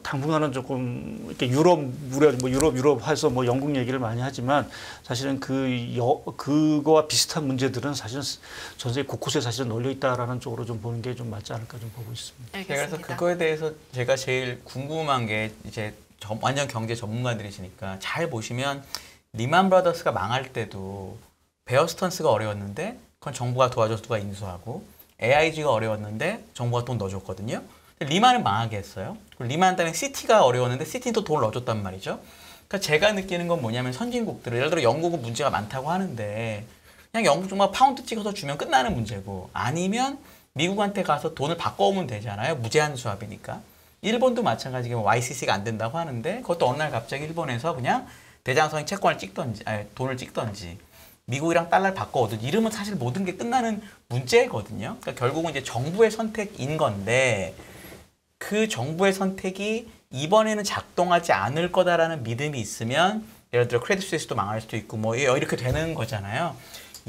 당분간은 조금 이렇게 유럽 해서 뭐 영국 얘기를 많이 하지만 사실은 그거와 비슷한 문제들은 사실은 전 세계 곳곳에 사실은 널려 있다라는 쪽으로 좀 보는 게 좀 맞지 않을까 좀 보고 있습니다. 알겠습니다. 그래서 그거에 대해서 제가 제일 궁금한 게 이제 완전 경제 전문가들이시니까 잘 보시면 리만 브라더스가 망할 때도 베어 스턴스가 어려웠는데 그건 정부가 도와줘서 누가 인수하고 AIG가 어려웠는데 정부가 돈 넣어줬거든요. 리만은 망하게 했어요. 리만 다음에 시티가 어려웠는데 시티는 또 돈을 넣어줬단 말이죠. 그러니까 제가 느끼는 건 뭐냐면 선진국들은 예를 들어 영국은 문제가 많다고 하는데 그냥 영국 정말 파운드 찍어서 주면 끝나는 문제고 아니면 미국한테 가서 돈을 바꿔오면 되잖아요. 무제한 수합이니까. 일본도 마찬가지로 YCC가 안 된다고 하는데 그것도 어느 날 갑자기 일본에서 그냥 대장성이 채권을 찍던지 돈을 찍던지 미국이랑 달러를 바꿔오든 이러면 사실 모든 게 끝나는 문제거든요. 그러니까 결국은 이제 정부의 선택인 건데 그 정부의 선택이 이번에는 작동하지 않을 거다라는 믿음이 있으면 예를 들어 크레딧 스위스도 망할 수도 있고 뭐 이렇게 되는 거잖아요.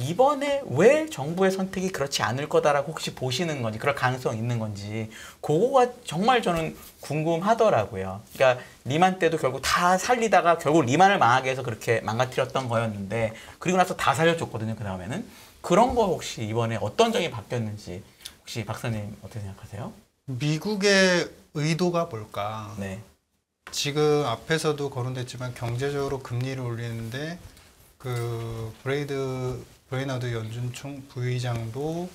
이번에 왜 정부의 선택이 그렇지 않을 거다라고 혹시 보시는 건지 그럴 가능성이 있는 건지 그거가 정말 저는 궁금하더라고요. 그러니까 리만 때도 결국 다 살리다가 결국 리만을 망하게 해서 그렇게 망가뜨렸던 거였는데 그리고 나서 다 살려줬거든요. 그 다음에는 그런 거 혹시 이번에 어떤 점이 바뀌었는지 혹시 박사님 어떻게 생각하세요? 미국의 의도가 뭘까? 네. 지금 앞에서도 거론됐지만 경제적으로 금리를 올리는데 그 브레이드 브레이나드 연준 부의장도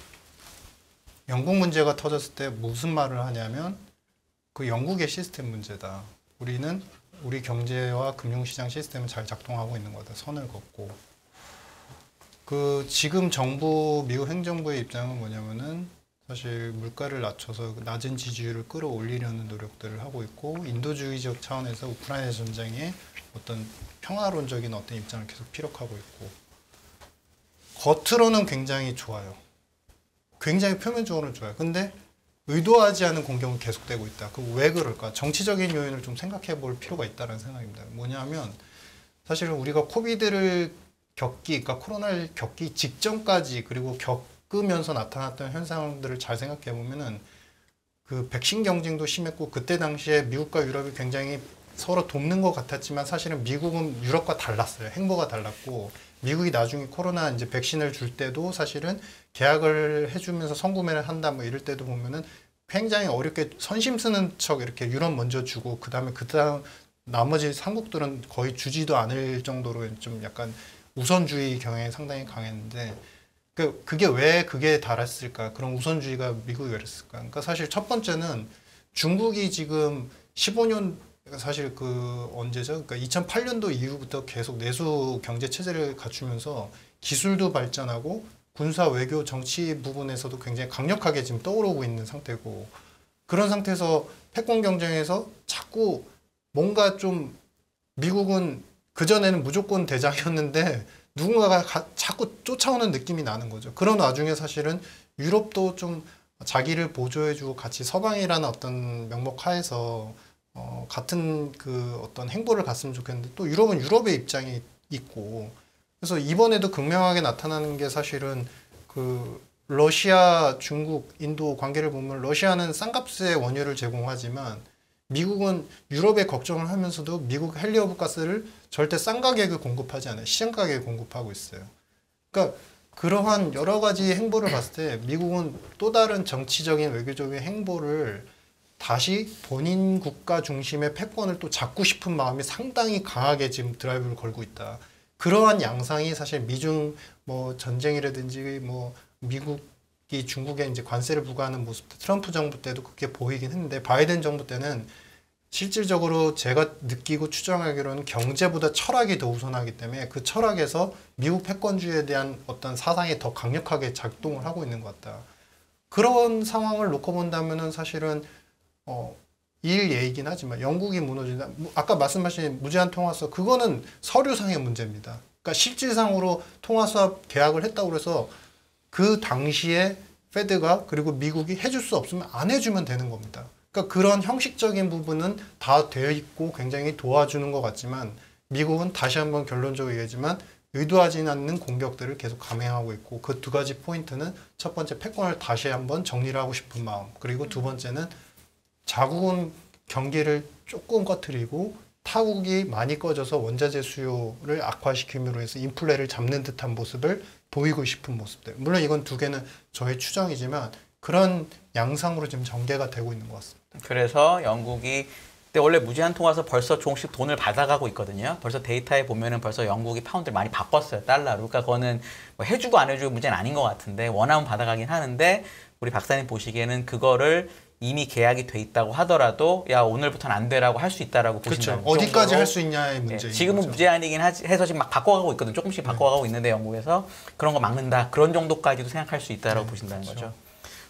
영국 문제가 터졌을 때 무슨 말을 하냐면 그 영국의 시스템 문제다. 우리 경제와 금융시장 시스템은 잘 작동하고 있는 거다. 선을 긋고. 그 지금 미국 행정부의 입장은 뭐냐면은 사실 물가를 낮춰서 낮은 지지율을 끌어올리려는 노력들을 하고 있고 인도주의적 차원에서 우크라이나 전쟁에 어떤 평화론적인 어떤 입장을 계속 피력하고 있고 겉으로는 굉장히 좋아요. 굉장히 표면적으로는 좋아요. 근데 의도하지 않은 공격은 계속되고 있다. 그 왜 그럴까? 정치적인 요인을 좀 생각해 볼 필요가 있다는 생각입니다. 뭐냐면 사실은 우리가 코비드를 그러니까 코로나를 겪기 직전까지 그리고 겪으면서 나타났던 현상들을 잘 생각해 보면은 그 백신 경쟁도 심했고 그때 당시에 미국과 유럽이 굉장히 서로 돕는 것 같았지만 사실은 미국은 유럽과 달랐어요. 행보가 달랐고 미국이 나중에 코로나 이제 백신을 줄 때도 사실은 계약을 해주면서 선구매를 한다 뭐 이럴 때도 보면은 굉장히 어렵게 선심 쓰는 척 이렇게 유럽 먼저 주고 그다음 나머지 삼국들은 거의 주지도 않을 정도로 좀 약간 우선주의 경향이 상당히 강했는데 그게 왜 그게 달았을까? 그런 우선주의가 미국이 왜 그랬을까? 그러니까 사실 첫 번째는 중국이 지금 15년 사실 그 언제죠? 그러니까 2008년도 이후부터 계속 내수 경제 체제를 갖추면서 기술도 발전하고 군사 외교 정치 부분에서도 굉장히 강력하게 지금 떠오르고 있는 상태고 그런 상태에서 패권 경쟁에서 자꾸 뭔가 좀 미국은 그전에는 무조건 대장이었는데 누군가가 자꾸 쫓아오는 느낌이 나는 거죠. 그런 와중에 사실은 유럽도 좀 자기를 보조해주고 같이 서방이라는 어떤 명목 하에서 같은 그 어떤 행보를 갔으면 좋겠는데 또 유럽은 유럽의 입장이 있고 그래서 이번에도 극명하게 나타나는 게 사실은 그 러시아, 중국, 인도 관계를 보면 러시아는 싼값에 원유를 제공하지만 미국은 유럽에 걱정을 하면서도 미국 헬리오브 가스를 절대 싼 가격에 공급하지 않아요. 시장 가격에 공급하고 있어요. 그러니까 그러한 여러 가지 행보를 봤을 때 미국은 또 다른 정치적인 외교적인 행보를 다시 본인 국가 중심의 패권을 또 잡고 싶은 마음이 상당히 강하게 지금 드라이브를 걸고 있다. 그러한 양상이 사실 미중 뭐 전쟁이라든지 뭐 미국이 중국에 이제 관세를 부과하는 모습, 트럼프 정부 때도 그렇게 보이긴 했는데 바이든 정부 때는 실질적으로 제가 느끼고 추정하기로는 경제보다 철학이 더 우선하기 때문에 그 철학에서 미국 패권주의에 대한 어떤 사상이 더 강력하게 작동을 하고 있는 것 같다. 그런 상황을 놓고 본다면은 사실은 일 얘기긴 하지만 영국이 무너진다. 아까 말씀하신 무제한 통화서 그거는 서류상의 문제입니다. 그러니까 실질상으로 통화수합 계약을 했다고 해서 그 당시에 페드가 그리고 미국이 해줄 수 없으면 안 해주면 되는 겁니다. 그러니까 그런 형식적인 부분은 다 되어 있고 굉장히 도와주는 것 같지만 미국은 다시 한번 결론적으로 얘기하지만 의도하지 않는 공격들을 계속 감행하고 있고 그 두 가지 포인트는 첫 번째 패권을 다시 한번 정리를 하고 싶은 마음 그리고 두 번째는 자국은 경기를 조금 꺼트리고 타국이 많이 꺼져서 원자재 수요를 악화시킴으로 해서 인플레를 잡는 듯한 모습을 보이고 싶은 모습들. 물론 이건 두 개는 저의 추정이지만 그런 양상으로 지금 전개가 되고 있는 것 같습니다. 그래서 영국이 근데 원래 무제한 통화서 벌써 조금씩 돈을 받아가고 있거든요. 벌써 데이터에 보면은 벌써 영국이 파운드를 많이 바꿨어요. 달러로. 그러니까 그거는 뭐 해주고 안 해주고 문제는 아닌 것 같은데 원하면 받아가긴 하는데 우리 박사님 보시기에는 그거를 이미 계약이 돼 있다고 하더라도 야 오늘부터는 안 되라고 할 수 있다라고 보신다는 그렇죠. 어디까지 할 수 있냐의 문제인 예, 지금은 거죠. 무제한이긴 해서 지금 막 바꿔가고 있거든. 조금씩 바꿔가고 있는데 영국에서 그런 거 막는다. 그런 정도까지도 생각할 수 있다라고 보신다는 그렇죠. 거죠.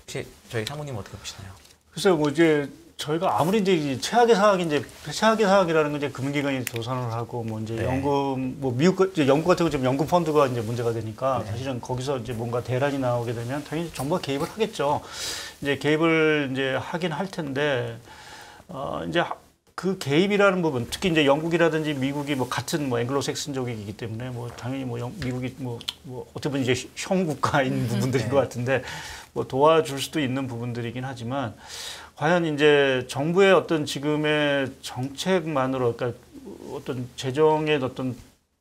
혹시 저희 사모님 어떻게 보시나요? 글쎄요, 뭐 이제 저희가 아무리 이제 최악의 상황이라는 건 이제 금융기관이 도산을 하고 뭐 이제 네. 연금 뭐 이제 영국 같은 경우 지금 연금 펀드가 이제 문제가 되니까 네. 사실은 거기서 이제 뭔가 대란이 나오게 되면 당연히 정부가 개입을 하겠죠. 이제 개입을 이제 하긴 할 텐데 이제 그 개입이라는 부분, 특히 이제 영국이라든지 미국이 뭐 같은 뭐 앵글로색슨족이기 때문에 뭐 당연히 뭐 미국이 뭐 어떻게 보면 이제 형 국가인 부분들인 것 같은데 뭐 도와줄 수도 있는 부분들이긴 하지만 과연 이제 정부의 어떤 지금의 정책만으로 그러니까 어떤 재정의 어떤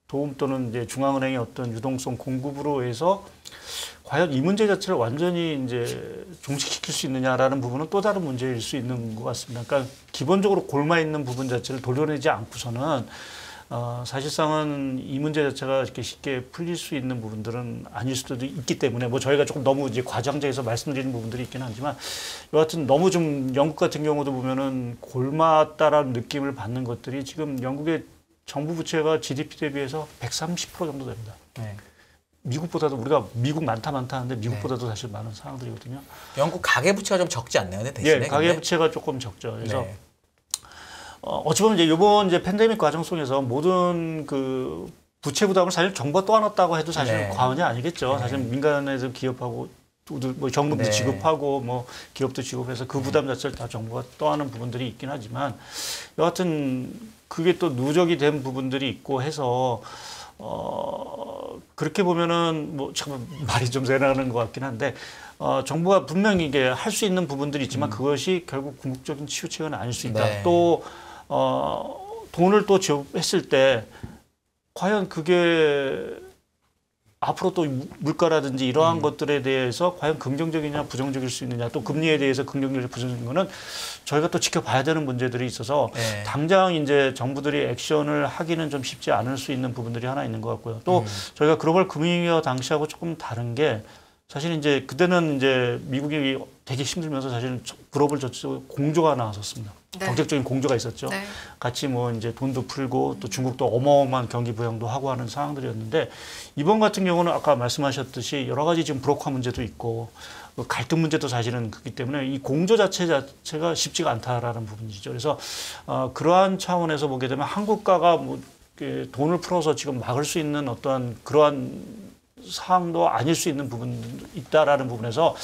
도움 또는 이제 중앙은행의 어떤 유동성 공급으로 해서 과연 이 문제 자체를 완전히 이제 종식시킬 수 있느냐라는 부분은 또 다른 문제일 수 있는 것 같습니다. 그러니까 기본적으로 골마 있는 부분 자체를 도려내지 않고서는 사실상은 이 문제 자체가 이렇게 쉽게 풀릴 수 있는 부분들은 아닐 수도 있기 때문에 뭐 저희가 조금 너무 이제 과장돼서 말씀드리는 부분들이 있긴 하지만 여하튼 너무 좀 영국 같은 경우도 보면은 골맞다라는 느낌을 받는 것들이 지금 영국의 정부 부채가 GDP 대비해서 130% 정도 됩니다. 네. 미국보다도 우리가 미국 많다 하는데 미국보다도 사실 많은 상황들이거든요. 영국 가계부채가 좀 적지 않나요? 근데 대신에 예, 가계부채가 조금 적죠. 그래서 네. 어찌 보면 이제 이번 이제 팬데믹 과정 속에서 모든 그 부채 부담을 사실 정부가 떠안았다고 해도 사실 네. 과언이 아니겠죠. 네. 사실 민간에서 기업하고 뭐 정부도 네. 지급하고 뭐 기업도 지급해서 그 부담 자체를 다 정부가 떠안는 부분들이 있긴 하지만 여하튼 그게 또 누적이 된 부분들이 있고 해서 그렇게 보면은 뭐 참 말이 좀 세나는 것 같긴 한데 정부가 분명히 이게 할 수 있는 부분들이 있지만 그것이 결국 궁극적인 치유책은 아닐 수 있다. 네. 또 돈을 또 지급했을 때 과연 그게 앞으로 또 물가라든지 이러한 것들에 대해서 과연 긍정적이냐 부정적일 수 있느냐 또 금리에 대해서 긍정적이냐 부정적인 거는 저희가 또 지켜봐야 되는 문제들이 있어서 네. 당장 이제 정부들이 액션을 하기는 좀 쉽지 않을 수 있는 부분들이 하나 있는 것 같고요. 또 저희가 글로벌 금융위기와 당시하고 조금 다른 게 사실 이제 그때는 이제 미국이 되게 힘들면서 사실은 글로벌 저쪽 공조가 나왔었습니다. 네. 경제적인 공조가 있었죠. 네. 같이 뭐 이제 돈도 풀고 또 중국도 어마어마한 경기 부양도 하고 하는 상황들이었는데 이번 같은 경우는 아까 말씀하셨듯이 여러 가지 지금 불확화 문제도 있고 갈등 문제도 사실은 그렇기 때문에 이 공조 자체가 쉽지가 않다라는 부분이죠. 그래서 그러한 차원에서 보게 되면 한국가가 뭐 돈을 풀어서 지금 막을 수 있는 어떠한 그러한 사항도 아닐 수 있는 부분도 있다라는 부분에서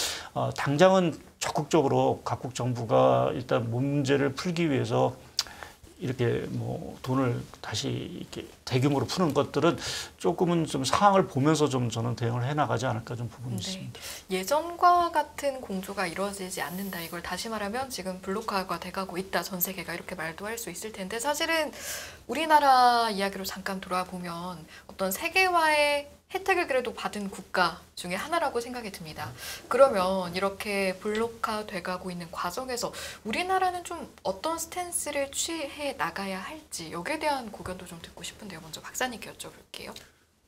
당장은 적극적으로 각국 정부가 일단 문제를 풀기 위해서 이렇게 뭐 돈을 다시 이렇게 대규모로 푸는 것들은 조금은 좀 상황을 보면서 좀 저는 대응을 해나가지 않을까 좀 부분이 있습니다. 예전과 같은 공조가 이루어지지 않는다. 이걸 다시 말하면 지금 블록화가 돼가고 있다. 전 세계가 이렇게 말도 할 수 있을 텐데 사실은 우리나라 이야기로 잠깐 돌아보면 어떤 세계화의 혜택을 그래도 받은 국가 중에 하나라고 생각이 듭니다. 그러면 이렇게 블록화 돼가고 있는 과정에서 우리나라는 좀 어떤 스탠스를 취해 나가야 할지 여기에 대한 고견도 좀 듣고 싶은데요. 먼저 박사님께 여쭤볼게요.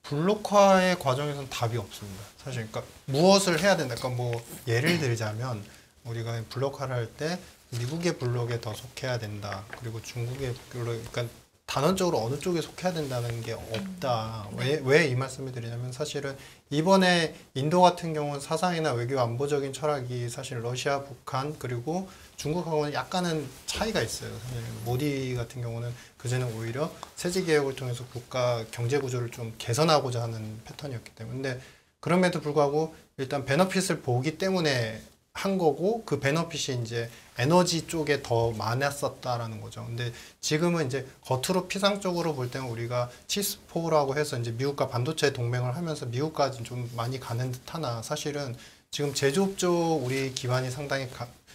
블록화의 과정에서는 답이 없습니다. 사실 그러니까 무엇을 해야 된다. 그러니까 뭐 예를 들자면 우리가 블록화를 할 때 미국의 블록에 더 속해야 된다. 그리고 중국의 블록, 그러니까 단언적으로 어느 쪽에 속해야 된다는 게 없다. 왜 이 말씀을 드리냐면 사실은 이번에 인도 같은 경우는 사상이나 외교 안보적인 철학이 사실 러시아, 북한 그리고 중국하고는 약간은 차이가 있어요. 사실 모디 같은 경우는 그제는 오히려 세제 개혁을 통해서 국가 경제 구조를 좀 개선하고자 하는 패턴이었기 때문에 근데 그럼에도 불구하고 일단 베너핏을 보기 때문에 한 거고 그 베너핏이 이제 에너지 쪽에 더 많았었다라는 거죠. 근데 지금은 이제 겉으로 피상적으로 볼 때는 우리가 치스포라고 해서 이제 미국과 반도체 동맹을 하면서 미국까지 좀 많이 가는 듯하나 사실은 지금 제조업 쪽 우리 기반이 상당히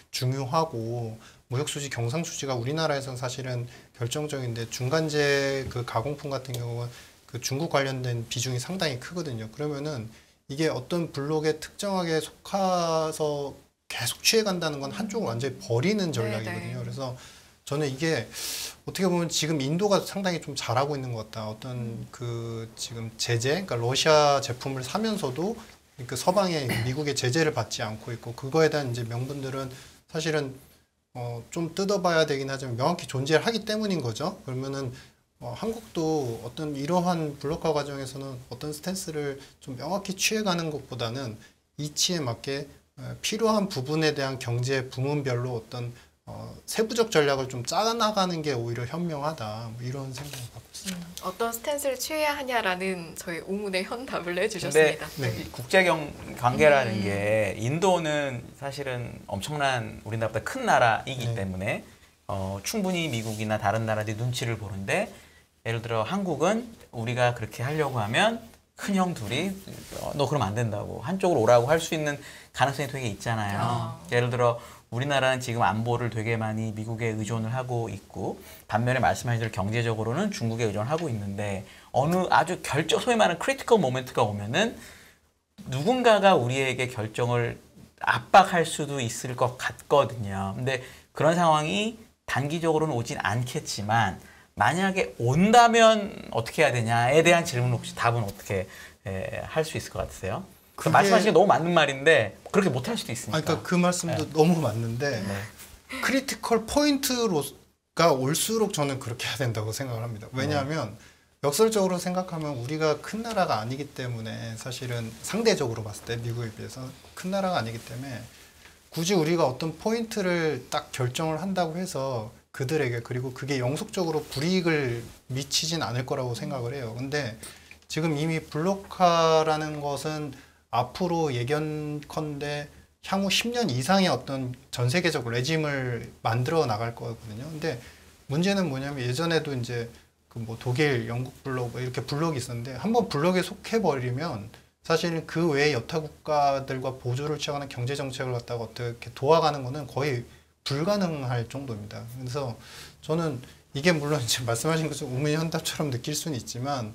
중요하고 무역수지, 경상수지가 우리나라에서는 사실은 결정적인데 중간재 그 가공품 같은 경우는 그 중국 관련된 비중이 상당히 크거든요. 그러면은 이게 어떤 블록에 특정하게 속아서 계속 취해간다는 건 한쪽을 완전히 버리는 전략이거든요. 네네. 그래서 저는 이게 어떻게 보면 지금 인도가 상당히 좀 잘하고 있는 것 같다. 어떤 그 지금 제재, 그러니까 러시아 제품을 사면서도 그 서방의 미국의 제재를 받지 않고 있고 그거에 대한 이제 명분들은 사실은 좀 뜯어봐야 되긴 하지만 명확히 존재를 하기 때문인 거죠. 그러면은 한국도 어떤 이러한 블록화 과정에서는 어떤 스탠스를 좀 명확히 취해가는 것보다는 이치에 맞게 필요한 부분에 대한 경제 부문별로 어떤 세부적 전략을 좀 짜나가는 게 오히려 현명하다. 뭐 이런 생각을 갖고 있습니다. 어떤 스탠스를 취해야 하냐라는 저희 오문의 현답을 내주셨습니다. 네. 이 국제경 관계라는 게 인도는 사실은 엄청난 우리나라보다 큰 나라이기 네. 때문에 충분히 미국이나 다른 나라들이 눈치를 보는데 예를 들어 한국은 우리가 그렇게 하려고 하면 큰형 둘이 너 그러면 안 된다고 한쪽으로 오라고 할 수 있는 가능성이 되게 있잖아요. 예를 들어 우리나라는 지금 안보를 되게 많이 미국에 의존을 하고 있고 반면에 말씀하신 대로 경제적으로는 중국에 의존하고 있는데 어느 아주 소위 말하는 크리티컬 모멘트가 오면은 누군가가 우리에게 결정을 압박할 수도 있을 것 같거든요. 근데 그런 상황이 단기적으로는 오진 않겠지만 만약에 온다면 어떻게 해야 되냐에 대한 질문 혹시 답은 어떻게 할 수 있을 것 같으세요? 그게- 말씀하신 게 너무 맞는 말인데 그렇게 못할 수도 있으니까. 그러니까 그 말씀도 너무 맞는데 네. 크리티컬 포인트가 올수록 저는 그렇게 해야 된다고 생각을 합니다. 왜냐하면 역설적으로 생각하면 우리가 큰 나라가 아니기 때문에 사실은 상대적으로 봤을 때 미국에 비해서 큰 나라가 아니기 때문에 굳이 우리가 어떤 포인트를 딱 결정을 한다고 해서 그들에게 그리고 그게 영속적으로 불이익을 미치진 않을 거라고 생각을 해요. 근데 지금 이미 블록화라는 것은 앞으로 예견컨대 향후 10년 이상의 어떤 전 세계적 레짐을 만들어 나갈 거거든요. 근데 문제는 뭐냐면 예전에도 이제 그 뭐 독일, 영국 블록 뭐 이렇게 블록이 있었는데 한번 블록에 속해 버리면 사실은 그 외의 여타 국가들과 보조를 취하거나 경제 정책을 갖다가 어떻게 도와가는 거는 거의 불가능할 정도입니다. 그래서 저는 이게 물론 지금 말씀하신 것처럼 우문현답처럼 느낄 수는 있지만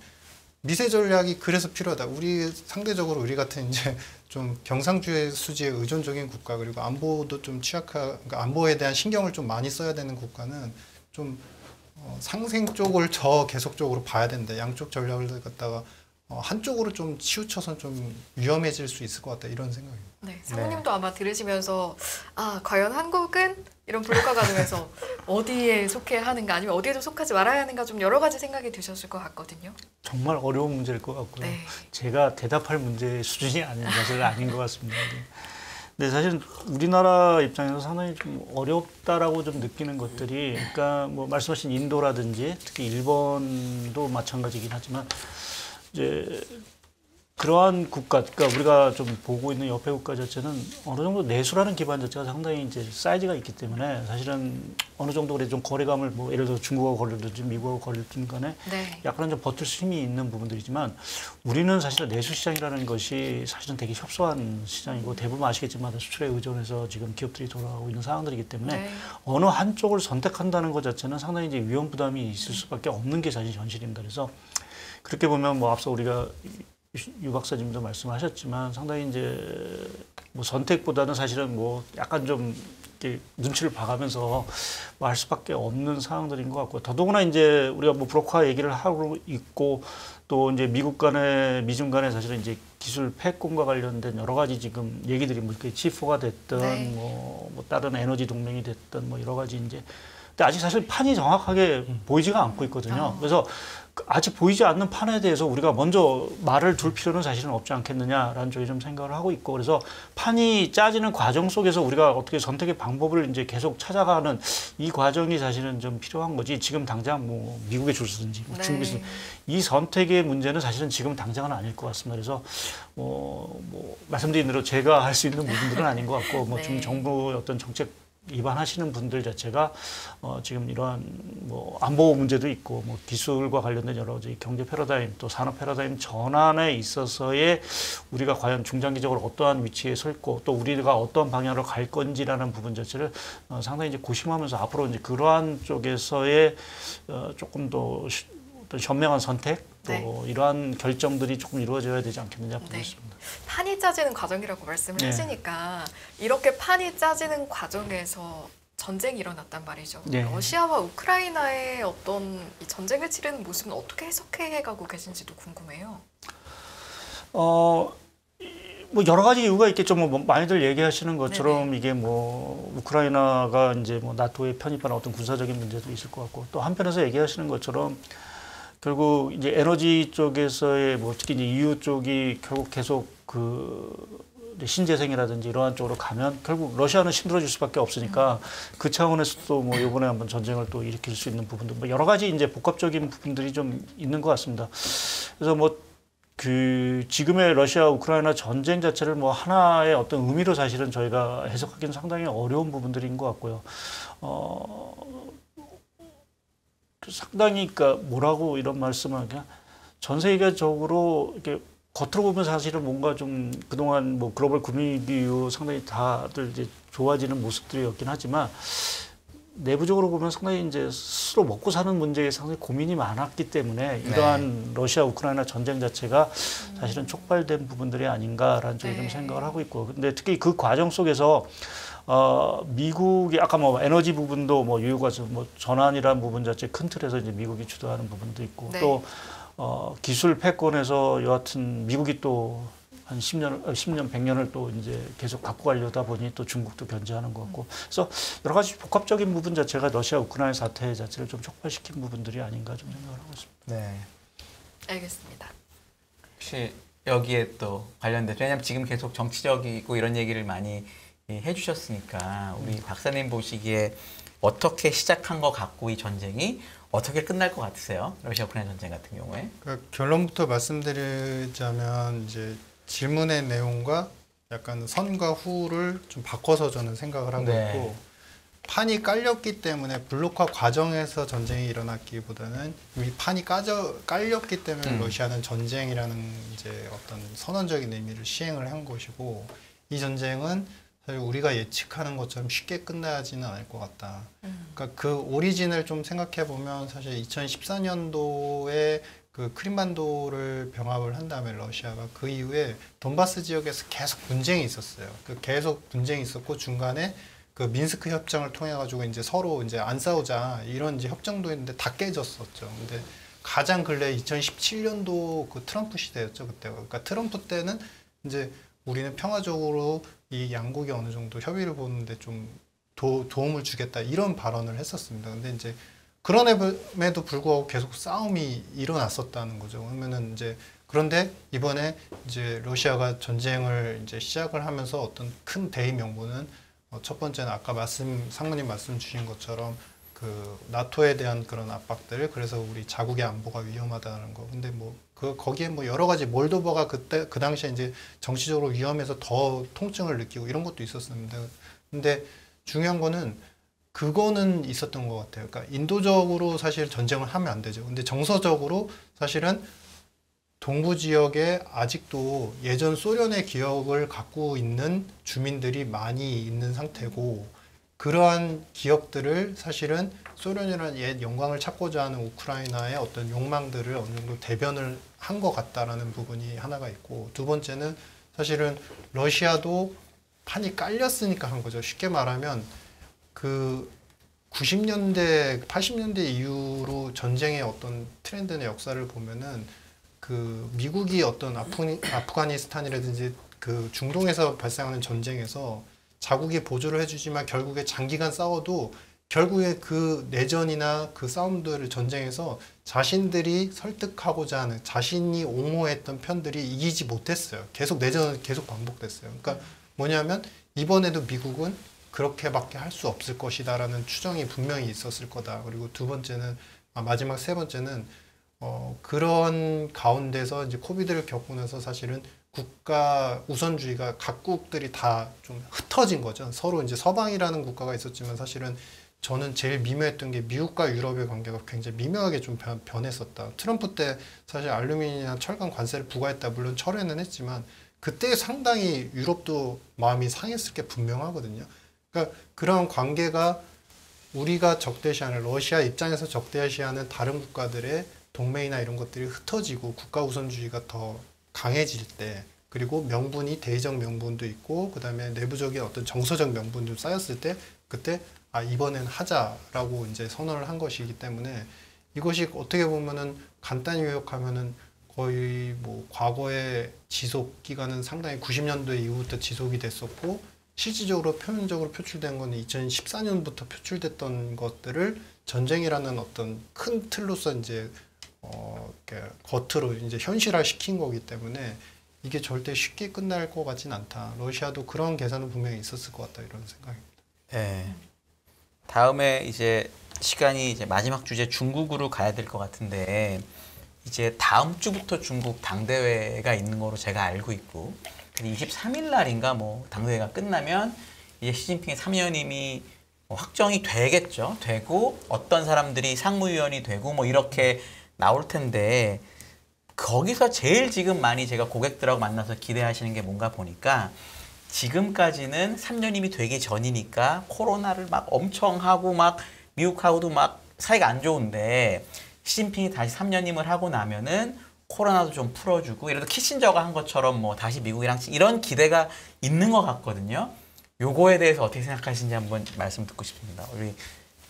미세 전략이 그래서 필요하다. 우리 상대적으로 우리 같은 이제 좀 경상주의 수지에 의존적인 국가 그리고 안보도 좀 그러니까 안보에 대한 신경을 좀 많이 써야 되는 국가는 좀 상생 쪽을 계속적으로 봐야 된다. 양쪽 전략을 갖다가 한쪽으로 좀 치우쳐서 좀 위험해질 수 있을 것 같다. 이런 생각입니다. 네, 사모님도 아마 들으시면서 과연 한국은 이런 블록화 과정에서 어디에 속해야 하는가 아니면 어디에도 속하지 말아야 하는가 좀 여러 가지 생각이 드셨을 것 같거든요. 정말 어려운 문제일 것 같고요. 네. 제가 대답할 문제 수준이 사실 아닌 것 같습니다. 근데 사실 우리나라 입장에서 상당히 좀 어렵다라고 좀 느끼는 것들이, 그러니까 뭐 말씀하신 인도라든지 특히 일본도 마찬가지긴 하지만 이제 그러한 국가, 그러니까 우리가 좀 보고 있는 옆에 국가 자체는 어느 정도 내수라는 기반 자체가 상당히 이제 사이즈가 있기 때문에 사실은 어느 정도 그래도 좀 거래감을 뭐 예를 들어 중국하고 거래든지 미국하고 거래든 간에 네. 약간은 좀 버틸 수 힘이 있는 부분들이지만 우리는 사실은 내수 시장이라는 것이 사실은 되게 협소한 시장이고 대부분 아시겠지만 수출에 의존해서 지금 기업들이 돌아가고 있는 상황들이기 때문에 네. 어느 한쪽을 선택한다는 것 자체는 상당히 이제 위험 부담이 있을 수밖에 없는 게 사실 현실입니다. 그래서 그렇게 보면 뭐 앞서 우리가 유 박사님도 말씀하셨지만 상당히 이제 뭐 선택보다는 사실은 뭐 약간 좀 이렇게 눈치를 봐가면서 뭐 할 수밖에 없는 상황들인 것 같고 더더구나 이제 우리가 뭐 브로커 얘기를 하고 있고 또 이제 미국 간에 미중 간에 사실은 이제 기술 패권과 관련된 여러 가지 지금 얘기들이 뭐 이렇게 G4가 됐든 네. 뭐 다른 에너지 동맹이 됐든 뭐 여러 가지 이제 근데 아직 사실 판이 정확하게 보이지가 않고 있거든요. 그래서 아직 보이지 않는 판에 대해서 우리가 먼저 말을 둘 필요는 사실은 없지 않겠느냐라는 쪽에 좀 생각을 하고 있고 그래서 판이 짜지는 과정 속에서 우리가 어떻게 선택의 방법을 이제 계속 찾아가는 이 과정이 사실은 좀 필요한 거지 지금 당장 뭐 미국에 줄 서든지 뭐 네. 중국에 서든지 이 선택의 문제는 사실은 지금 당장은 아닐 것 같습니다. 그래서 뭐 말씀드린 대로 제가 할 수 있는 부분들은 아닌 것 같고 뭐 좀 네. 정부의 어떤 정책 입안하시는 분들 자체가 지금 이러한 뭐 안보 문제도 있고 뭐 기술과 관련된 여러 가지 경제 패러다임 또 산업 패러다임 전환에 있어서의 우리가 과연 중장기적으로 어떠한 위치에 서 있고 또 우리가 어떤 방향으로 갈 건지라는 부분 자체를 상당히 이제 고심하면서 앞으로 이제 그러한 쪽에서의 조금 더 어떤 현명한 선택 또 네. 이러한 결정들이 조금 이루어져야 되지 않겠느냐 보고 네. 있습니다. 판이 짜지는 과정이라고 말씀을 네. 하시니까 이렇게 판이 짜지는 과정에서 전쟁이 일어났단 말이죠. 네. 러시아와 우크라이나의 어떤 이 전쟁을 치르는 모습은 어떻게 해석해가고 계신지도 궁금해요. 뭐 여러 가지 이유가 있겠죠. 뭐 많이들 얘기하시는 것처럼 이게 뭐 우크라이나가 이제 뭐 나토에 편입하는 어떤 군사적인 문제도 있을 것 같고 또 한편에서 얘기하시는 것처럼 결국 이제 에너지 쪽에서의 뭐 특히 이제 EU 쪽이 결국 계속 그 신재생이라든지 이러한 쪽으로 가면 결국 러시아는 힘들어질 수밖에 없으니까 그 차원에서도 뭐 이번에 한번 전쟁을 또 일으킬 수 있는 부분도 뭐 여러 가지 이제 복합적인 부분들이 좀 있는 것 같습니다. 그래서 뭐 그 지금의 러시아 우크라이나 전쟁 자체를 뭐 하나의 어떤 의미로 사실은 저희가 해석하기는 상당히 어려운 부분들인 것 같고요. 상당히 그러니까 뭐라고 이런 말씀을 그냥 전 세계적으로 이렇게 겉으로 보면 사실은 뭔가 좀 그동안 뭐 글로벌 분위기 이후 상당히 다들 이제 좋아지는 모습들이었긴 하지만 내부적으로 보면 상당히 이제 스스로 먹고 사는 문제에 상당히 고민이 많았기 때문에 이러한 러시아 우크라이나 전쟁 자체가 사실은 촉발된 부분들이 아닌가라는 쪽에 좀 생각을 하고 있고 근데 특히 그 과정 속에서 미국이 아까 뭐 에너지 부분도 뭐 유효가스 뭐 전환이라는 부분 자체 큰 틀에서 이제 미국이 주도하는 부분도 있고 네. 또 기술 패권에서 여하튼 미국이 또 한 10년, 100년을 또 이제 계속 갖고 가려다 보니 또 중국도 견제하는 것 같고 그래서 여러 가지 복합적인 부분 자체가 러시아 우크라이나 사태 자체를 좀 촉발시킨 부분들이 아닌가 좀 생각을 하고 있습니다. 네. 알겠습니다. 혹시 여기에 또 관련돼서 왜냐하면 지금 계속 정치적이고 이런 얘기를 많이 해주셨으니까 우리 박사님 보시기에 어떻게 시작한 것 같고 이 전쟁이 어떻게 끝날 것 같으세요? 러시아 우크라이나 전쟁 같은 경우에? 그러니까 결론부터 말씀드리자면 이제 질문의 내용과 약간 선과 후를 좀 바꿔서 저는 생각을 하고 네. 있고 판이 깔렸기 때문에 블록화 과정에서 전쟁이 일어났기보다는 이미 판이 깔렸기 때문에 러시아는 전쟁이라는 이제 어떤 선언적인 의미를 시행을 한 것이고 이 전쟁은 사실 우리가 예측하는 것처럼 쉽게 끝나지는 않을 것 같다. 그러니까 그 오리진을 좀 생각해 보면 사실 2014년도에 그 크림반도를 병합을 한 다음에 러시아가 그 이후에 돈바스 지역에서 계속 분쟁이 있었어요. 계속 분쟁이 있었고 중간에 그 민스크 협정을 통해 가지고 이제 서로 이제 안 싸우자 이런 이제 협정도 있는데 다 깨졌었죠. 근데 가장 근래 2017년도 그 트럼프 시대였죠 그때가. 그러니까 트럼프 때는 이제 우리는 평화적으로 이 양국이 어느 정도 협의를 보는데 좀 도움을 주겠다 이런 발언을 했었습니다. 근데 이제 그럼에도 불구하고 계속 싸움이 일어났었다는 거죠. 그러면은 이제 그런데 이번에 이제 러시아가 전쟁을 이제 시작을 하면서 어떤 큰 대의 명분은 첫 번째는 아까 상무님 말씀 주신 것처럼 그 나토에 대한 그런 압박들 그래서 우리 자국의 안보가 위험하다는 거. 근데 뭐 거기에 뭐 여러 가지 몰도바가 그 당시에 이제 정치적으로 위험해서 더 통증을 느끼고 이런 것도 있었습니다. 근데 중요한 거는 그거는 있었던 것 같아요. 그러니까 인도적으로 사실 전쟁을 하면 안 되죠. 근데 정서적으로 사실은 동부 지역에 아직도 예전 소련의 기억을 갖고 있는 주민들이 많이 있는 상태고 그러한 기억들을 사실은 소련이라는 옛 영광을 찾고자 하는 우크라이나의 어떤 욕망들을 어느 정도 대변을 한 것 같다라는 부분이 하나가 있고 두 번째는 사실은 러시아도 판이 깔렸으니까 한 거죠. 쉽게 말하면 그 90년대, 80년대 이후로 전쟁의 어떤 트렌드나 역사를 보면은 그 미국이 어떤 아프가니스탄이라든지 그 중동에서 발생하는 전쟁에서 자국이 보조를 해주지만 결국에 장기간 싸워도 결국에 그 내전이나 그 싸움들을 전쟁에서 자신들이 설득하고자 하는 자신이 옹호했던 편들이 이기지 못했어요. 계속 내전은 계속 반복됐어요. 그러니까 뭐냐면 이번에도 미국은 그렇게밖에 할 수 없을 것이다라는 추정이 분명히 있었을 거다. 그리고 두 번째는 마지막 세 번째는 그런 가운데서 이제 코비드를 겪고 나서 사실은 국가 우선주의가 각국들이 다 좀 흩어진 거죠. 서로 이제 서방이라는 국가가 있었지만 사실은 저는 제일 미묘했던 게 미국과 유럽의 관계가 굉장히 미묘하게 좀 변했었다. 트럼프 때 사실 알루미늄이나 철강 관세를 부과했다. 물론 철회는 했지만 그때 상당히 유럽도 마음이 상했을 게 분명하거든요. 그러니까 그런 관계가 우리가 적대시하는 러시아 입장에서 적대시하는 다른 국가들의 동맹이나 이런 것들이 흩어지고 국가 우선주의가 더 강해질 때 그리고 명분이 대의적 명분도 있고 그다음에 내부적인 어떤 정서적 명분도 쌓였을 때 그때 이번엔 하자라고 이제 선언을 한 것이기 때문에 이것이 어떻게 보면은 간단히 요약하면은 거의 뭐 과거의 지속 기간은 상당히 90년도 이후부터 지속이 됐었고 실질적으로 표면적으로 표출된 건 2014년부터 표출됐던 것들을 전쟁이라는 어떤 큰 틀로서 이제 이렇게 겉으로 이제 현실화 시킨 거기 때문에 이게 절대 쉽게 끝날 것 같진 않다. 러시아도 그런 계산은 분명히 있었을 것 같다 이런 생각입니다. 네. 다음에 이제 시간이 이제 마지막 주제 중국으로 가야 될 것 같은데 이제 다음 주부터 중국 당대회가 있는 거로 제가 알고 있고 23일 날인가 뭐 당대회가 끝나면 이제 시진핑의 3년임이 확정이 되겠죠. 되고 어떤 사람들이 상무위원이 되고 뭐 이렇게 나올 텐데 거기서 제일 지금 많이 제가 고객들하고 만나서 기대하시는 게 뭔가 보니까 지금까지는 3년임이 되기 전이니까 코로나를 막 엄청 하고 막 미국하고도 막 사이가 안 좋은데 시진핑이 다시 3년임을 하고 나면은 코로나도 좀 풀어주고 이래도 키신저가 한 것처럼 뭐 다시 미국이랑 이런 기대가 있는 것 같거든요. 요거에 대해서 어떻게 생각하시는지 한번 말씀 듣고 싶습니다. 우리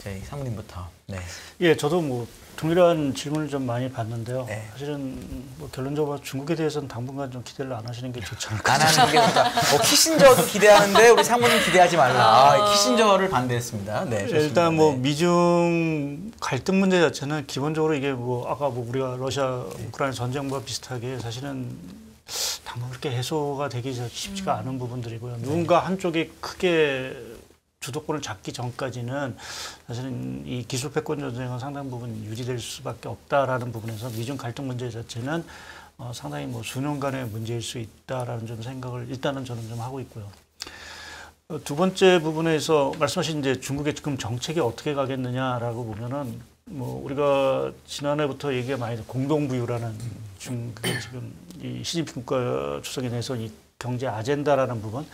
저희 사모님부터. 네. 예, 저도 뭐 동일한 질문을 좀 많이 받는데요. 네. 사실은 뭐 결론적으로 중국에 대해서는 당분간 좀 기대를 안 하시는 게 좋지 않을까. 안 하는 게 좋다. 키신저도 기대하는데 우리 사모님 기대하지 말라. 키신저를 반대했습니다. 네. 좋습니다. 일단 뭐 네. 미중 갈등 문제 자체는 기본적으로 이게 뭐 아까 뭐 우리가 러시아 우크라이나 전쟁과 비슷하게 사실은 당분 그렇게 해소가 되기 쉽지가 않은 부분들이고요. 누군가 한쪽이 크게 주도권을 잡기 전까지는 사실은 이 기술 패권 전쟁은 상당 부분 유지될 수밖에 없다라는 부분에서 미중 갈등 문제 자체는 상당히 뭐 수년간의 문제일 수 있다라는 좀 생각을 일단은 저는 좀 하고 있고요. 두 번째 부분에서 말씀하신 이제 중국의 지금 정책이 어떻게 가겠느냐라고 보면은 뭐 우리가 지난해부터 얘기가 많이 돼서 공동부유라는 중국의 지금 이 시진핑 국가 주석에 대해서 이 경제 아젠다라는 부분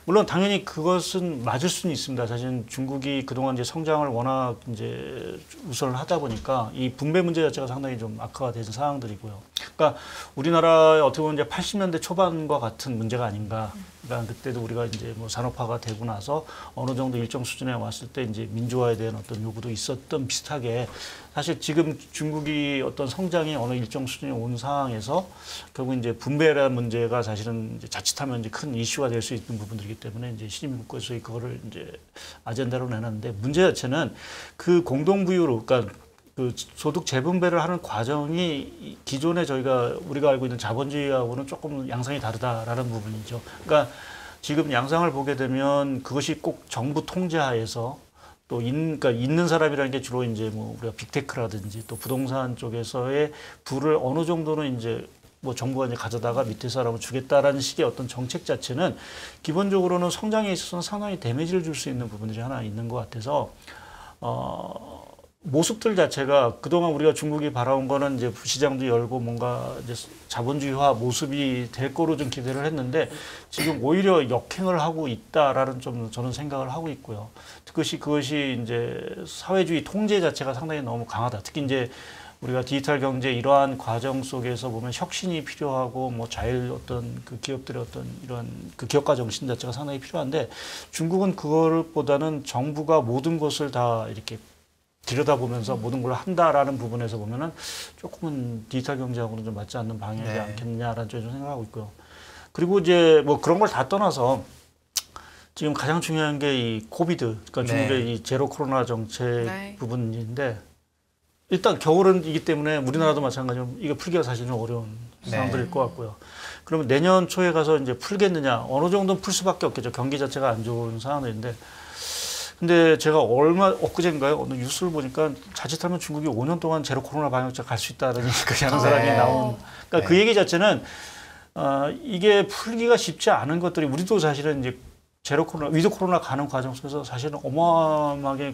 물론 당연히 그것은 맞을 수는 있습니다. 사실 중국이 그동안 이제 성장을 워낙 이제 우선을 하다 보니까 이 분배 문제 자체가 상당히 좀 악화가 되는 상황들이고요. 그러니까 우리나라의 어떻게 보면 이제 80년대 초반과 같은 문제가 아닌가. 그러니까 그때도 우리가 이제 뭐 산업화가 되고 나서 어느 정도 일정 수준에 왔을 때 이제 민주화에 대한 어떤 요구도 있었던 비슷하게 사실 지금 중국이 어떤 성장이 어느 일정 수준에 온 상황에서 결국 이제 분배라는 문제가 사실은 이제 자칫하면 이제 큰 이슈가 될 수 있는 부분들이기 때문에 이제 시진핑 국가에서 그거를 이제 아젠다로 내놨는데 문제 자체는 그 공동부유로 그러니까 그 소득 재분배를 하는 과정이 기존에 우리가 알고 있는 자본주의하고는 조금 양상이 다르다라는 부분이죠. 그러니까 지금 양상을 보게 되면 그것이 꼭 정부 통제하에서 또 그러니까 있는 사람이라는 게 주로 이제 뭐 우리가 빅테크라든지 또 부동산 쪽에서의 부를 어느 정도는 이제 뭐 정부가 이제 가져다가 밑에 사람을 주겠다라는 식의 어떤 정책 자체는 기본적으로는 성장에 있어서는 상당히 데미지를 줄 수 있는 부분들이 하나 있는 것 같아서 모습들 자체가 그동안 우리가 중국이 바라온 거는 이제 시장도 열고 뭔가 이제 자본주의화 모습이 될 거로 좀 기대를 했는데 지금 오히려 역행을 하고 있다라는 좀 저는 생각을 하고 있고요. 그것이 이제 사회주의 통제 자체가 상당히 너무 강하다. 특히 이제 우리가 디지털 경제 이러한 과정 속에서 보면 혁신이 필요하고 뭐 자율 어떤 그 기업들의 어떤 이런 그 기업가 정신 자체가 상당히 필요한데 중국은 그거보다는 정부가 모든 것을 다 이렇게 들여다보면서 모든 걸 한다라는 부분에서 보면은 조금은 디지털 경제하고는 좀 맞지 않는 방향이지 네. 않겠냐라는 좀 생각하고 있고요. 그리고 이제 뭐 그런 걸 다 떠나서 지금 가장 중요한 게 이 코비드, 그러니까 중국의 네. 이 제로 코로나 정책 네. 부분인데 일단 겨울이기 때문에 우리나라도 마찬가지로 이거 풀기가 사실 좀 어려운 네. 상황들일 것 같고요. 그러면 내년 초에 가서 이제 풀겠느냐? 어느 정도는 풀 수밖에 없겠죠. 경기 자체가 안 좋은 상황인데. 근데 제가 엊그제인가요? 어느 뉴스를 보니까 자칫하면 중국이 5년 동안 제로 코로나 방역자 갈 수 있다는 그렇게 하는 사람이 네. 나온. 그러니까 그 얘기 자체는 이게 풀기가 쉽지 않은 것들이 우리도 사실은 이제 제로 코로나, 위드 코로나 가는 과정 속에서 사실은 어마어마하게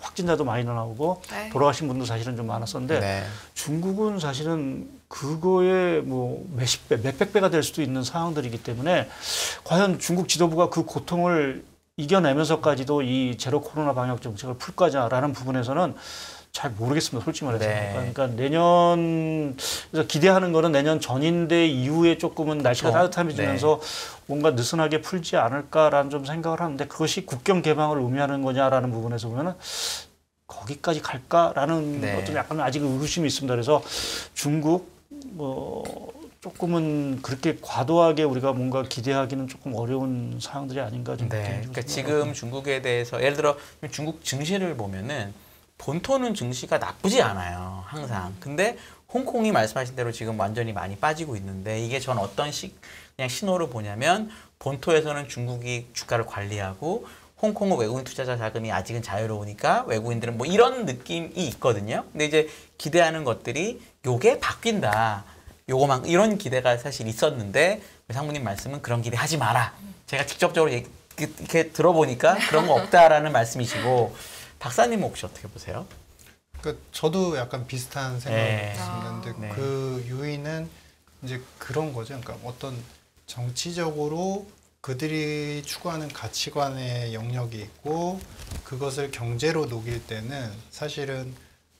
확진자도 많이 나오고 네. 돌아가신 분도 사실은 좀 많았었는데 네. 중국은 사실은 그거에 뭐 몇십 배, 몇백 배가 될 수도 있는 상황들이기 때문에 과연 중국 지도부가 그 고통을 이겨내면서까지도 이 제로 코로나 방역 정책을 풀 거냐라는 부분에서는 잘 모르겠습니다. 솔직히 말해서. 네. 그러니까 내년 그래서 기대하는 거는 내년 전인대 이후에 조금은 날씨가 그렇죠. 따뜻해지면서 뭔가 느슨하게 풀지 않을까라는 좀 생각을 하는데 그것이 국경 개방을 의미하는 거냐라는 부분에서 보면은 거기까지 갈까라는 네. 어떤 약간 아직 의구심이 있습니다. 그래서 중국 뭐 조금은 그렇게 과도하게 우리가 뭔가 기대하기는 조금 어려운 상황들이 아닌가 좀 네. 개인적으로 그러니까 생각합니다. 지금 중국에 대해서 예를 들어 중국 증시를 보면은 본토는 증시가 나쁘지 않아요. 항상. 근데 홍콩이 말씀하신 대로 지금 완전히 많이 빠지고 있는데 이게 전 어떤 그냥 신호를 보냐면 본토에서는 중국이 주가를 관리하고 홍콩은 외국인 투자자 자금이 아직은 자유로우니까 외국인들은 뭐 이런 느낌이 있거든요. 근데 이제 기대하는 것들이 요게 바뀐다. 요거만 이런 기대가 사실 있었는데 상무님 말씀은 그런 기대 하지 마라. 제가 직접적으로 이렇게 들어보니까 그런 거 없다라는 말씀이시고 박사님은 혹시 어떻게 보세요? 그러니까 저도 약간 비슷한 생각을 네. 했습니다. 근데 네. 그 요인은 이제 그런 거죠. 그러니까 어떤 정치적으로 그들이 추구하는 가치관의 영역이 있고 그것을 경제로 녹일 때는 사실은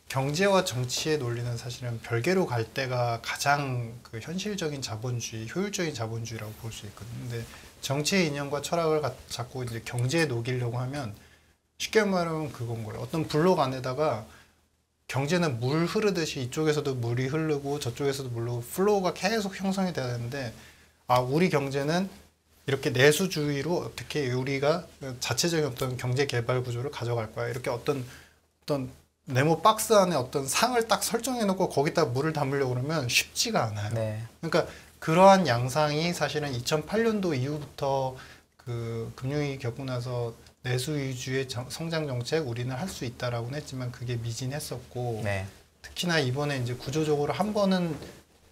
경제와 정치의 논리는 사실은 별개로 갈 때가 가장 그 현실적인 자본주의, 효율적인 자본주의라고 볼 수 있거든요. 근데 정치의 이념과 철학을 자꾸 이제 경제에 녹이려고 하면 쉽게 말하면 그건 거예요. 어떤 블록 안에다가 경제는 물 흐르듯이 이쪽에서도 물이 흐르고 저쪽에서도 물로 플로우가 계속 형성이 돼야 되는데 우리 경제는 이렇게 내수주의로 어떻게 우리가 자체적인 어떤 경제 개발 구조를 가져갈 거야. 이렇게 어떤 네모 박스 안에 어떤 상을 딱 설정해 놓고 거기다 물을 담으려고 그러면 쉽지가 않아요. 네. 그러니까 그러한 양상이 사실은 2008년도 이후부터 그 금융위기 겪고 나서 내수 위주의 성장 정책 우리는 할 수 있다라고는 했지만 그게 미진했었고 네. 특히나 이번에 이제 구조적으로 한 번은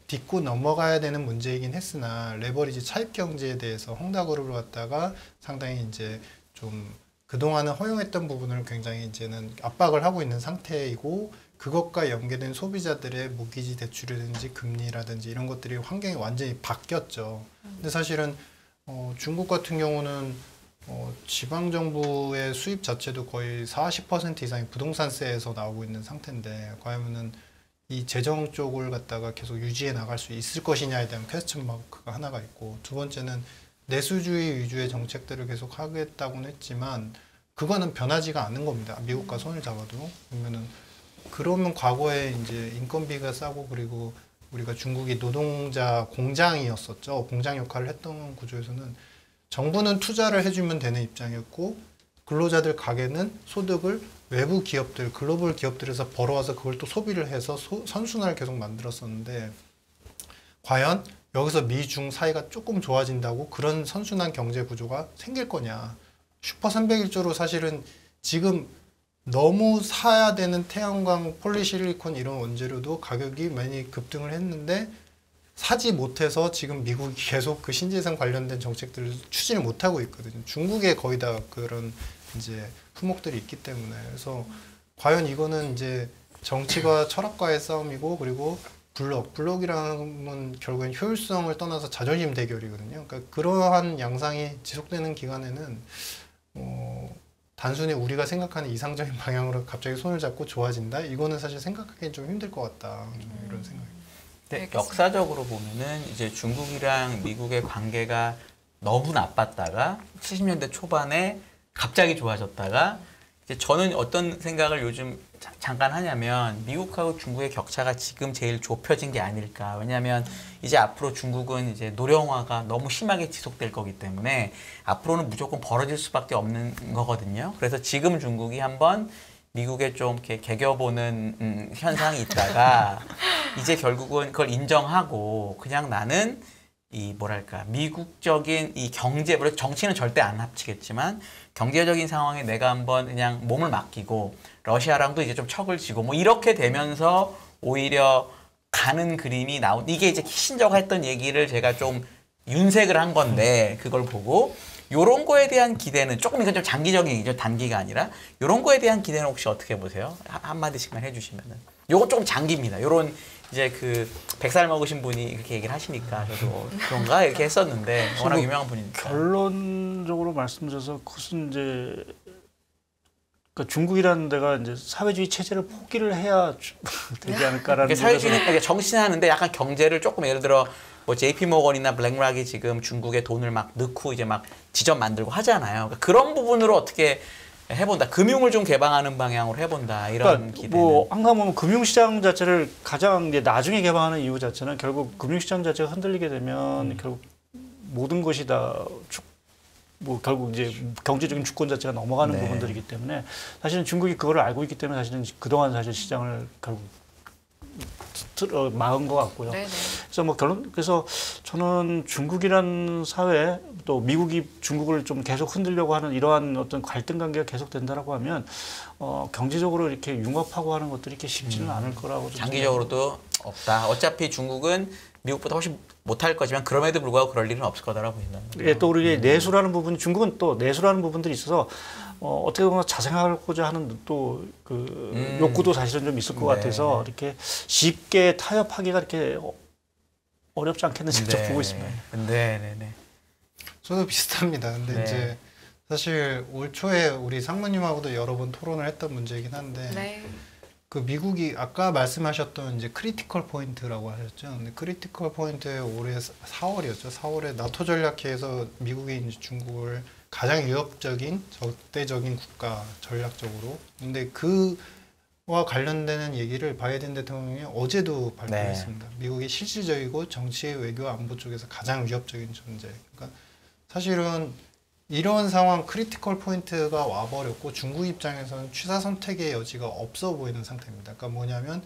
딛고 넘어가야 되는 문제이긴 했으나 레버리지 차입 경제에 대해서 헝다그룹을 갖다가 상당히 이제 좀 그동안은 허용했던 부분을 굉장히 이제는 압박을 하고 있는 상태이고 그것과 연계된 소비자들의 모기지 대출이라든지 금리라든지 이런 것들이 환경이 완전히 바뀌었죠. 근데 사실은 중국 같은 경우는 지방 정부의 수입 자체도 거의 40% 이상이 부동산세에서 나오고 있는 상태인데 과연은 이 재정 쪽을 갖다가 계속 유지해 나갈 수 있을 것이냐에 대한 퀘스천 마크가 하나가 있고 두 번째는 내수주의 위주의 정책들을 계속 하겠다고는 했지만 그거는 변하지가 않는 겁니다. 미국과 손을 잡아도 그러면 과거에 이제 인건비가 싸고 그리고 우리가 중국이 노동자 공장이었었죠. 공장 역할을 했던 구조에서는 정부는 투자를 해주면 되는 입장이었고 근로자들 가게는 소득을 외부 기업들, 글로벌 기업들에서 벌어와서 그걸 또 소비를 해서 선순환을 계속 만들었었는데 과연 여기서 미중 사이가 조금 좋아진다고 그런 선순환 경제 구조가 생길 거냐. 슈퍼 301조로 사실은 지금 너무 사야 되는 태양광, 폴리실리콘 이런 원재료도 가격이 많이 급등을 했는데 사지 못해서 지금 미국이 계속 그 신재생 관련된 정책들을 추진을 못하고 있거든요. 중국에 거의 다 그런 이제 품목들이 있기 때문에. 그래서 과연 이거는 이제 정치과 철학과의 싸움이고 그리고 블록이라는 건 결국엔 효율성을 떠나서 자존심 대결이거든요. 그러니까 그러한 양상이 지속되는 기간에는 단순히 우리가 생각하는 이상적인 방향으로 갑자기 손을 잡고 좋아진다? 이거는 사실 생각하기엔 좀 힘들 것 같다. 이런 생각입니다. 네, 역사적으로 보면은 이제 중국이랑 미국의 관계가 너무 나빴다가 70년대 초반에 갑자기 좋아졌다가 이제 저는 어떤 생각을 요즘 잠깐 하냐면 미국하고 중국의 격차가 지금 제일 좁혀진 게 아닐까. 왜냐하면 이제 앞으로 중국은 이제 노령화가 너무 심하게 지속될 거기 때문에 앞으로는 무조건 벌어질 수밖에 없는 거거든요. 그래서 지금 중국이 한번 미국에 좀 이렇게 개겨보는 현상이 있다가 이제 결국은 그걸 인정하고 그냥 나는 이 뭐랄까 미국적인 이 경제, 물론 정치는 절대 안 합치겠지만 경제적인 상황에 내가 한번 그냥 몸을 맡기고 러시아랑도 이제 좀 척을 지고 뭐 이렇게 되면서 오히려 가는 그림이 이게 이제 키신저가 했던 얘기를 제가 좀 윤색을 한 건데 그걸 보고 요런 거에 대한 기대는 조금 이건 좀 장기적인 얘기죠. 단기가 아니라 요런 거에 대한 기대는 혹시 어떻게 보세요? 한마디씩만 해주시면은. 요거 조금 장기입니다. 요런 이제 그 100살 먹으신 분이 이렇게 얘기를 하시니까 저도 그런가 이렇게 했었는데 워낙 유명한 분이니까. 결론적으로 말씀드려서 그것은 이제 그러니까 중국이라는 데가 이제 사회주의 체제를 포기를 해야 되지 않을까라는. 사회주의는 정신하는데 약간 경제를 조금 예를 들어 뭐 JP 모건이나 블랙락이 지금 중국에 돈을 막 넣고 이제 막 지점 만들고 하잖아요. 그러니까 그런 부분으로 어떻게 해본다. 금융을 좀 개방하는 방향으로 해본다. 이런 그러니까 기대는. 뭐 항상 보면 금융시장 자체를 가장 이제 나중에 개방하는 이유 자체는 결국 금융시장 자체가 흔들리게 되면 결국 모든 것이 다 뭐 결국 이제 경제적인 주권 자체가 넘어가는 네. 부분들이기 때문에 사실은 중국이 그거를 알고 있기 때문에 사실은 그동안 사실 시장을 결국 막은 것 같고요. 네네. 그래서 뭐 그래서 저는 중국이란 사회 또 미국이 중국을 좀 계속 흔들려고 하는 이러한 어떤 갈등 관계가 계속 된다라고 하면 경제적으로 이렇게 융합하고 하는 것들이 이렇게 쉽지는 않을 거라고 좀 장기적으로도 없다. 어차피 중국은 미국보다 훨씬 못할 거지만 그럼에도 불구하고 그럴 일은 없을 거다라고 보인다는 거죠. 예, 또 우리 내수라는 부분, 중국은 또 내수라는 부분들이 있어서 어떻게 보면 자생하고자 하는 또 그 욕구도 사실은 좀 있을 것 네. 같아서 이렇게 쉽게 타협하기가 이렇게 어렵지 않겠는지 좀 보고 있습니다. 네네네. 저도 비슷합니다. 근데 네. 이제 사실 올 초에 우리 상무님하고도 여러 번 토론을 했던 문제이긴 한데 네. 그 미국이 아까 말씀하셨던 이제 크리티컬 포인트라고 하셨죠. 근데 크리티컬 포인트에 올해 4월이었죠. 4월에 나토 전략회에서 미국이 이제 중국을 가장 위협적인 적대적인 국가 전략적으로. 근데 그와 관련되는 얘기를 바이든 대통령이 어제도 발표했습니다. 미국이 실질적이고 정치, 외교, 안보 쪽에서 가장 위협적인 존재. 그러니까 사실은 이런 상황 크리티컬 포인트가 와버렸고 중국 입장에서는 취사 선택의 여지가 없어 보이는 상태입니다. 그러니까 뭐냐면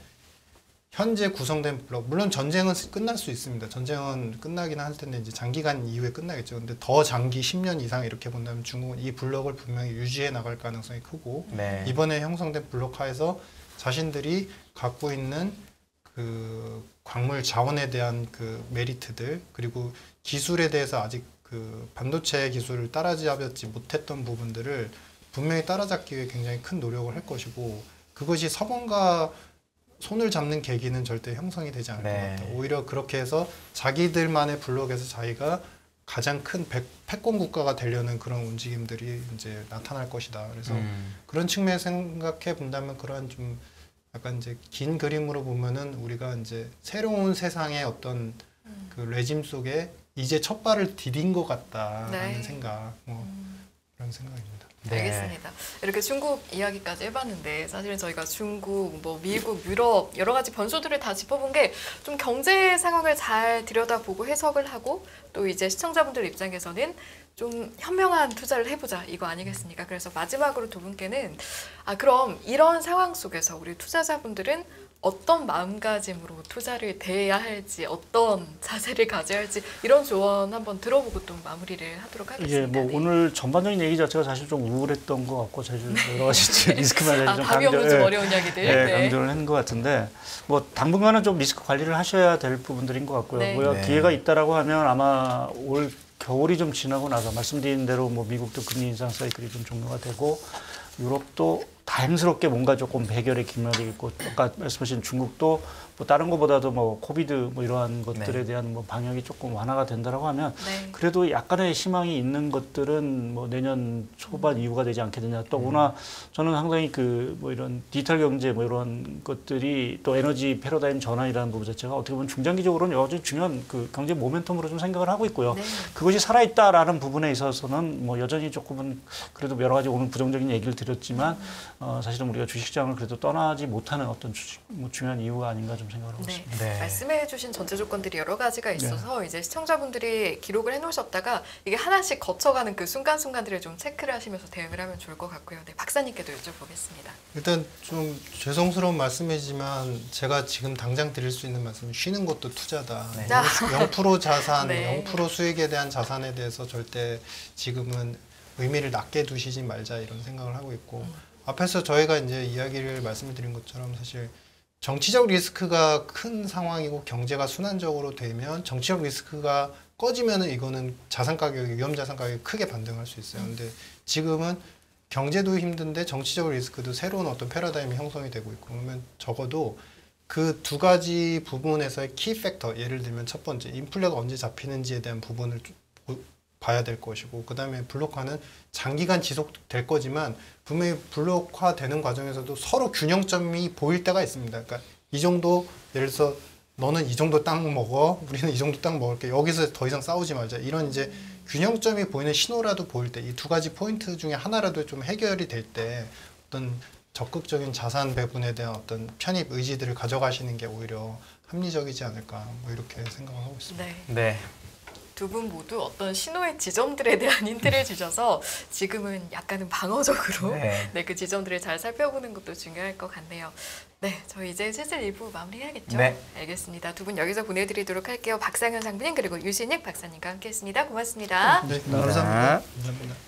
현재 구성된 블록, 물론 전쟁은 끝날 수 있습니다. 전쟁은 끝나긴 할 텐데 이제 장기간 이후에 끝나겠죠. 근데 더 장기 10년 이상 이렇게 본다면 중국은 이 블록을 분명히 유지해 나갈 가능성이 크고 네. 이번에 형성된 블록 하에서 자신들이 갖고 있는 그 광물 자원에 대한 그 메리트들 그리고 기술에 대해서 아직 그 반도체 기술을 따라잡지 못했던 부분들을 분명히 따라잡기 위해 굉장히 큰 노력을 할 것이고 그것이 서방과 손을 잡는 계기는 절대 형성이 되지 않을 것 같아요. 오히려 그렇게 해서 자기들만의 블록에서 자기가 가장 큰 패권 국가가 되려는 그런 움직임들이 이제 나타날 것이다. 그래서 그런 측면에 생각해 본다면 그러한 좀 약간 이제 긴 그림으로 보면은 우리가 이제 새로운 세상의 어떤 그 레짐 속에 이제 첫 발을 디딘 것 같다라는 네. 생각, 그런 생각입니다. 네. 알겠습니다. 이렇게 중국 이야기까지 해봤는데 사실은 저희가 중국, 뭐 미국, 유럽 여러 가지 변수들을 다 짚어본 게 좀 경제 상황을 잘 들여다보고 해석을 하고 또 이제 시청자분들 입장에서는 좀 현명한 투자를 해보자 이거 아니겠습니까? 그래서 마지막으로 두 분께는 그럼 이런 상황 속에서 우리 투자자분들은 어떤 마음가짐으로 투자를 대해야 할지 어떤 자세를 가져야 할지 이런 조언 한번 들어보고 또 마무리를 하도록 하겠습니다. 이게 뭐 네. 오늘 전반적인 얘기 자체가 사실 좀 우울했던 것 같고 사실 여러 가지 리스크만 좀 답이 없는 좀 어려운 이야기들. 네. 강조를 한 것 같은데 뭐 당분간은 좀 리스크 관리를 하셔야 될 부분들인 것 같고요. 네. 뭐야 네. 기회가 있다라고 하면 아마 올 겨울이 좀 지나고 나서 말씀드린 대로 뭐 미국도 금리 인상 사이클이 좀 종료가 되고 유럽도 다행스럽게 뭔가 조금 해결의 기미가 있고 아까 말씀하신 중국도 뭐 다른 것보다도 뭐 코비드 뭐 이러한 것들에 대한 뭐 방역이 조금 완화가 된다라고 하면 네. 그래도 약간의 희망이 있는 것들은 뭐 내년 초반 이후가 되지 않게 되냐. 또구나 저는 상당히 그 뭐 이런 디지털 경제 뭐 이런 것들이 또 에너지 패러다임 전환이라는 부분 자체가 어떻게 보면 중장기적으로는 여전히 중요한 그 경제 모멘텀으로 좀 생각을 하고 있고요. 네. 그것이 살아있다라는 부분에 있어서는 뭐 여전히 조금은 그래도 여러 가지 오늘 부정적인 얘기를 드렸지만 사실은 우리가 주식시장을 그래도 떠나지 못하는 어떤 뭐 중요한 이유가 아닌가 좀 생각을 하고 네. 있습니다. 네. 말씀해주신 전제 조건들이 여러 가지가 있어서 이제 시청자분들이 기록을 해놓으셨다가 이게 하나씩 거쳐가는 그 순간순간들을 좀 체크를 하시면서 대응을 하면 좋을 것 같고요. 네, 박사님께도 여쭤보겠습니다. 일단 좀 죄송스러운 말씀이지만 제가 지금 당장 드릴 수 있는 말씀은 쉬는 것도 투자다. 네. 0% 자산, 네. 0% 수익에 대한 자산에 대해서 절대 지금은 의미를 낮게 두시지 말자 이런 생각을 하고 있고 앞에서 저희가 이제 이야기를 말씀드린 것처럼 사실 정치적 리스크가 큰 상황이고 경제가 순환적으로 되면 정치적 리스크가 꺼지면은 이거는 자산 가격이 위험 자산 가격이 크게 반등할 수 있어요. 근데 지금은 경제도 힘든데 정치적 리스크도 새로운 어떤 패러다임이 형성이 되고 있고 그러면 적어도 그 두 가지 부분에서의 키 팩터 예를 들면 첫 번째 인플레가 언제 잡히는지에 대한 부분을 봐야 될 것이고 그 다음에 블록화는 장기간 지속될 거지만 분명히 블록화 되는 과정에서도 서로 균형점이 보일 때가 있습니다. 그러니까 이 정도 예를 들어서 너는 이 정도 땅 먹어 우리는 이 정도 땅 먹을게 여기서 더 이상 싸우지 말자 이런 이제 균형점이 보이는 신호라도 보일 때 이 두 가지 포인트 중에 하나라도 좀 해결이 될 때 어떤 적극적인 자산 배분에 대한 어떤 편입 의지들을 가져가시는 게 오히려 합리적이지 않을까 뭐 이렇게 생각을 하고 있습니다. 네. 네. 두 분 모두 어떤 신호의 지점들에 대한 힌트를 주셔서 지금은 약간은 방어적으로 네. 네, 그 지점들을 잘 살펴보는 것도 중요할 것 같네요. 네, 저희 이제 슬슬 1부 마무리해야겠죠? 네. 알겠습니다. 두 분 여기서 보내드리도록 할게요. 박상현 상무님 그리고 유신익 박사님과 함께했습니다. 고맙습니다. 네, 감사합니다. 감사합니다.